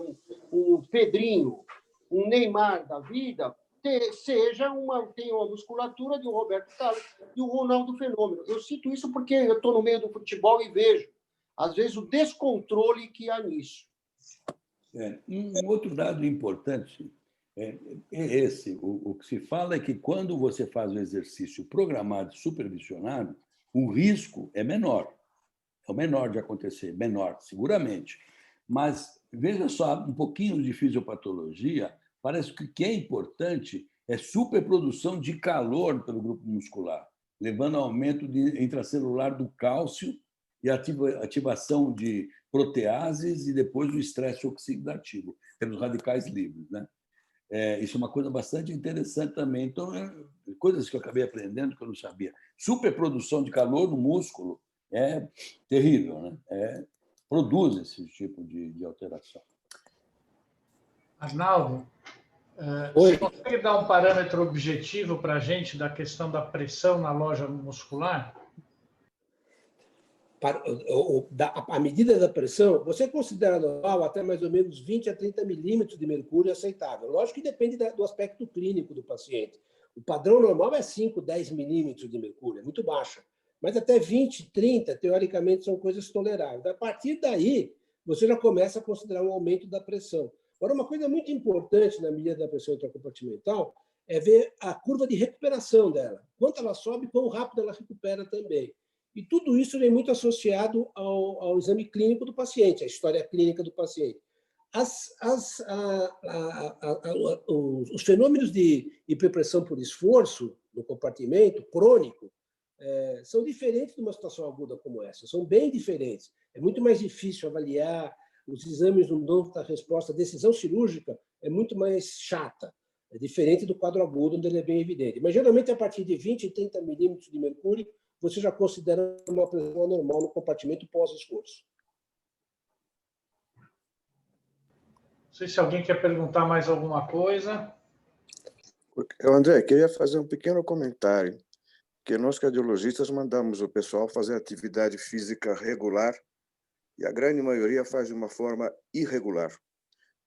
um Pedrinho, um Neymar da vida, tenha uma musculatura de um Roberto Carlos e um Ronaldo Fenômeno. Eu cito isso porque eu estou no meio do futebol e vejo, às vezes, o descontrole que há nisso. Um outro dado importante é esse. O que se fala é que quando você faz o exercício programado e supervisionado, o risco é menor. É o menor de acontecer, menor, seguramente. Mas, veja só, um pouquinho de fisiopatologia, parece que o que é importante é superprodução de calor pelo grupo muscular, levando ao aumento intracelular do cálcio e ativação de proteases e depois o estresse oxidativo, pelos radicais livres, né? Isso é uma coisa bastante interessante também. Então, coisas que eu acabei aprendendo que eu não sabia. Superprodução de calor no músculo é terrível, né? Produz esse tipo de alteração. Arnaldo, você consegue dar um parâmetro objetivo para a gente da questão da pressão na loja muscular? A medida da pressão, você considera normal até mais ou menos 20 a 30 milímetros de mercúrio aceitável. Lógico que depende do aspecto clínico do paciente. O padrão normal é 5, 10 milímetros de mercúrio, é muito baixa. Mas até 20, 30, teoricamente, são coisas toleráveis. A partir daí, você já começa a considerar um aumento da pressão. Agora, uma coisa muito importante na medida da pressão intracompartimental é ver a curva de recuperação dela. Quanto ela sobe, quão rápido ela recupera também. E tudo isso vem muito associado ao exame clínico do paciente, à história clínica do paciente. Os fenômenos de hiperpressão por esforço no compartimento crônico são diferentes de uma situação aguda como essa, são bem diferentes. É muito mais difícil avaliar, os exames não dão a resposta, a decisão cirúrgica é muito mais chata, é diferente do quadro agudo, onde ele é bem evidente. Mas, geralmente, a partir de 20 e 30 milímetros de mercúrio, você já considera uma pressão anormal no compartimento pós-esforço. Não sei se alguém quer perguntar mais alguma coisa. André, queria fazer um pequeno comentário, que nós cardiologistas mandamos o pessoal fazer atividade física regular e a grande maioria faz de uma forma irregular.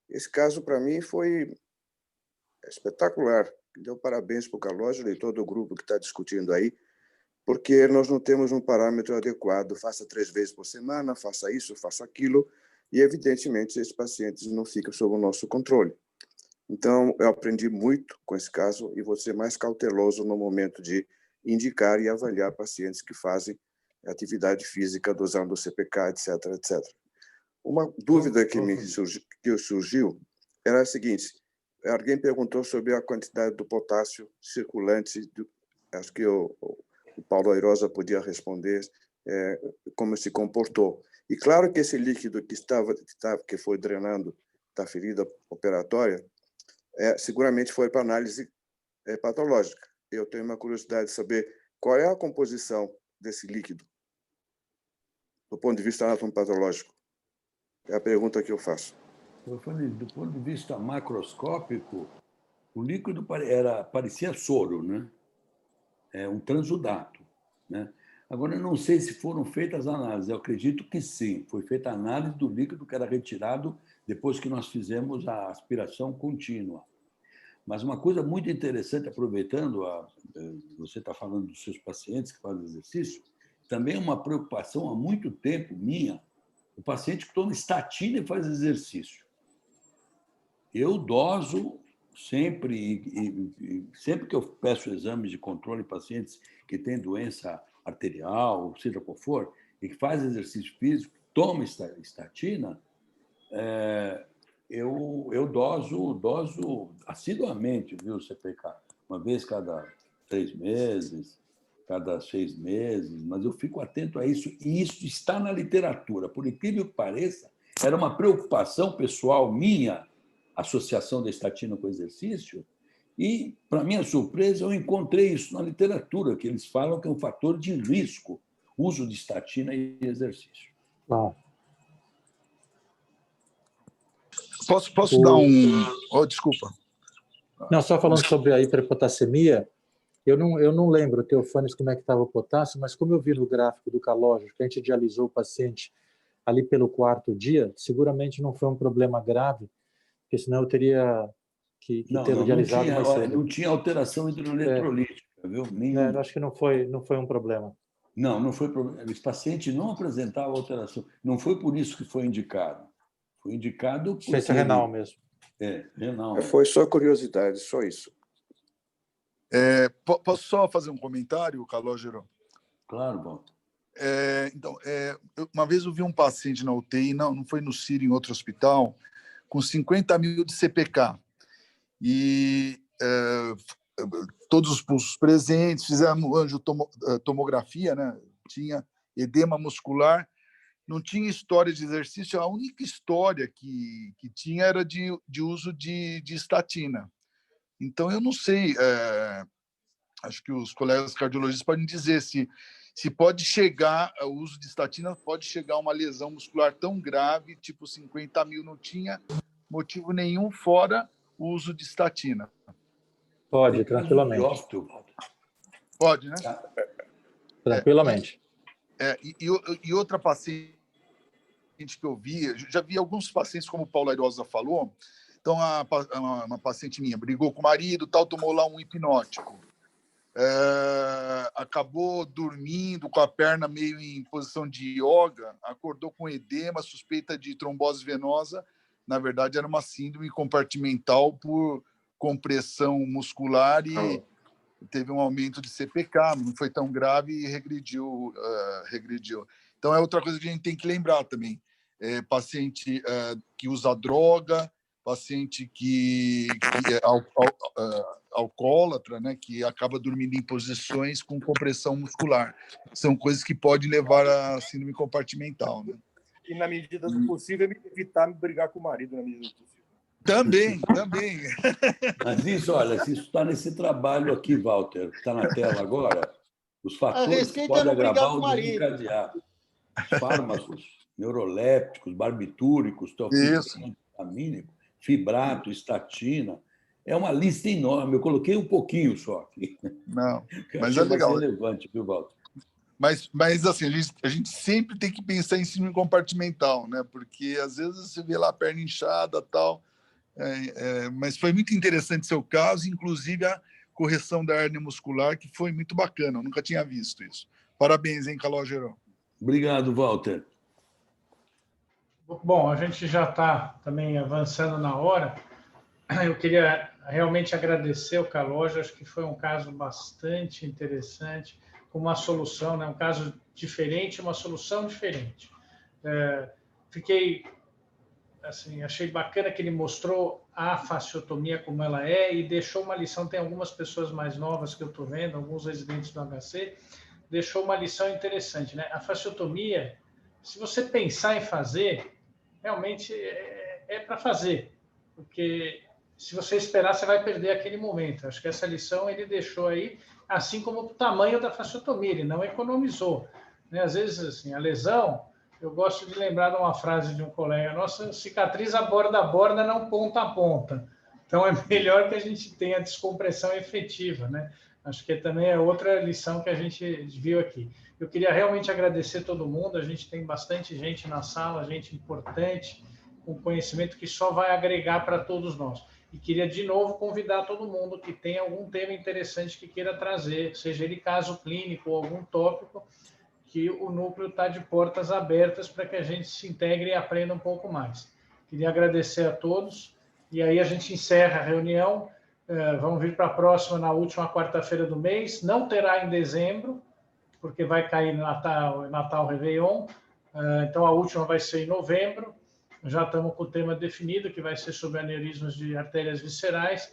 Esse caso, para mim, foi espetacular. Deu parabéns para o Calógero e todo o grupo que está discutindo aí, porque nós não temos um parâmetro adequado. Faça 3 vezes por semana, faça isso, faça aquilo, e, evidentemente, esses pacientes não ficam sob o nosso controle. Então, eu aprendi muito com esse caso e vou ser mais cauteloso no momento de indicar e avaliar pacientes que fazem atividade física dosando o CPK, etc, etc. Uma dúvida que surgiu era a seguinte: alguém perguntou sobre a quantidade do potássio circulante, acho que o Paulo Airosa podia responder como se comportou. E claro que esse líquido que foi drenando da ferida operatória seguramente foi para análise patológica. Eu tenho uma curiosidade de saber qual é a composição desse líquido do ponto de vista anatomopatológico. É a pergunta que eu faço. Eu falei, do ponto de vista macroscópico, o líquido parecia soro, né? Um transudato, né? Agora, eu não sei se foram feitas análises. Eu acredito que sim. Foi feita a análise do líquido que era retirado depois que nós fizemos a aspiração contínua. Mas uma coisa muito interessante, aproveitando, você está falando dos seus pacientes que fazem exercício, também é uma preocupação há muito tempo minha, o paciente que toma estatina e faz exercício. Eu doso sempre, e sempre que eu peço exames de controle em pacientes que têm doença arterial, seja qual for, e que faz exercício físico, toma estatina, eu doso assiduamente, viu, o CPK, uma vez cada 3 meses, cada 6 meses, mas eu fico atento a isso, e isso está na literatura. Por incrível que pareça, era uma preocupação pessoal minha, associação da estatina com o exercício, e, para minha surpresa, eu encontrei isso na literatura, que eles falam que é um fator de risco, uso de estatina e exercício. Bom. Posso dar um... Oh, desculpa. Não, só falando sobre a hiperpotassemia, Eu não lembro, Teofanes, como é que estava o potássio, mas como eu vi no gráfico do Calógero, que a gente dialisou o paciente ali pelo 4º dia, seguramente não foi um problema grave, porque senão eu teria que tê-lo dialisado mais cedo. Não tinha alteração hidroeletrolítica, viu? Eu acho que não foi um problema. Não foi problema. Esse paciente não apresentava alteração. Não foi por isso que foi indicado. Foi indicado por Ciência renal mesmo. Renal. Foi só curiosidade, só isso. Posso só fazer um comentário, Calógero? Claro, bom. Então, uma vez eu vi um paciente na UTI, não foi no Sírio, em outro hospital, com 50 mil de CPK. E todos os pulsos presentes, fizemos angiotomografia, né? Tinha edema muscular, não tinha história de exercício, a única história que tinha era de uso de estatina. Então, eu não sei, acho que os colegas cardiologistas podem dizer se pode chegar, o uso de estatina pode chegar a uma lesão muscular tão grave, tipo 50 mil, não tinha motivo nenhum fora o uso de estatina. Pode, tranquilamente. Pode, né? Tranquilamente. E outra paciente que eu vi, já vi alguns pacientes, como o Paulo Airosa falou, então uma paciente minha brigou com o marido, tal, tomou lá um hipnótico. Acabou dormindo com a perna meio em posição de yoga, acordou com edema, suspeita de trombose venosa, na verdade era uma síndrome compartimental por compressão muscular e teve um aumento de CPK, não foi tão grave e regrediu. Então é outra coisa que a gente tem que lembrar também, paciente que usa droga, paciente que é alcoólatra, né, que acaba dormindo em posições com compressão muscular. São coisas que podem levar a síndrome compartimental. Né? E, na medida do possível, evitar me brigar com o marido, na medida do possível. Também. Mas isso, olha, se isso está nesse trabalho aqui, Walter, que está na tela agora, os fatores que podem agravar ou desencadear. Fármacos, neurolépticos, barbitúricos, vitamínico, fibrato, estatina. É uma lista enorme. Eu coloquei um pouquinho só aqui. Não, mas é legal. Relevante, viu, Walter? Mas assim, a gente sempre tem que pensar em síndrome compartimental, né? Porque às vezes você vê lá a perna inchada, tal. Mas foi muito interessante seu caso, inclusive a correção da hérnia muscular, que foi muito bacana. Eu nunca tinha visto isso. Parabéns, hein, Calógero? Obrigado, Walter. Bom, a gente já está também avançando na hora. Eu queria realmente agradecer o Calógero, acho que foi um caso bastante interessante, com uma solução, né? Um caso diferente, uma solução diferente. Achei bacana que ele mostrou a fasciotomia como ela é e deixou uma lição. Tem algumas pessoas mais novas que eu estou vendo, alguns residentes do HC, deixou uma lição interessante, né? A fasciotomia, se você pensar em fazer, realmente é para fazer, porque se você esperar, você vai perder aquele momento. Acho que essa lição ele deixou aí, assim como o tamanho da fasciotomia, ele não economizou, né? Às vezes, assim, a lesão, eu gosto de lembrar de uma frase de um colega nosso, cicatriza borda a borda, não ponta a ponta. Então, é melhor que a gente tenha descompressão efetiva, né? Acho que também é outra lição que a gente viu aqui. Eu queria realmente agradecer todo mundo, a gente tem bastante gente na sala, gente importante, com conhecimento que só vai agregar para todos nós. E queria, de novo, convidar todo mundo que tem algum tema interessante que queira trazer, seja ele caso clínico ou algum tópico, que o núcleo está de portas abertas para que a gente se integre e aprenda um pouco mais. Queria agradecer a todos, e aí a gente encerra a reunião. Vamos vir para a próxima, na última quarta-feira do mês. Não terá em dezembro, porque vai cair Natal, Réveillon. Então, a última vai ser em novembro. Já estamos com o tema definido, que vai ser sobre aneurismas de artérias viscerais,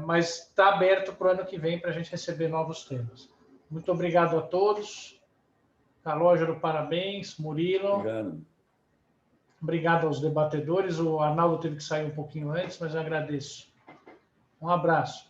mas está aberto para o ano que vem para a gente receber novos temas. Muito obrigado a todos. Calógero, parabéns. Murilo. Obrigado. Obrigado aos debatedores. O Arnaldo teve que sair um pouquinho antes, mas eu agradeço. Um abraço.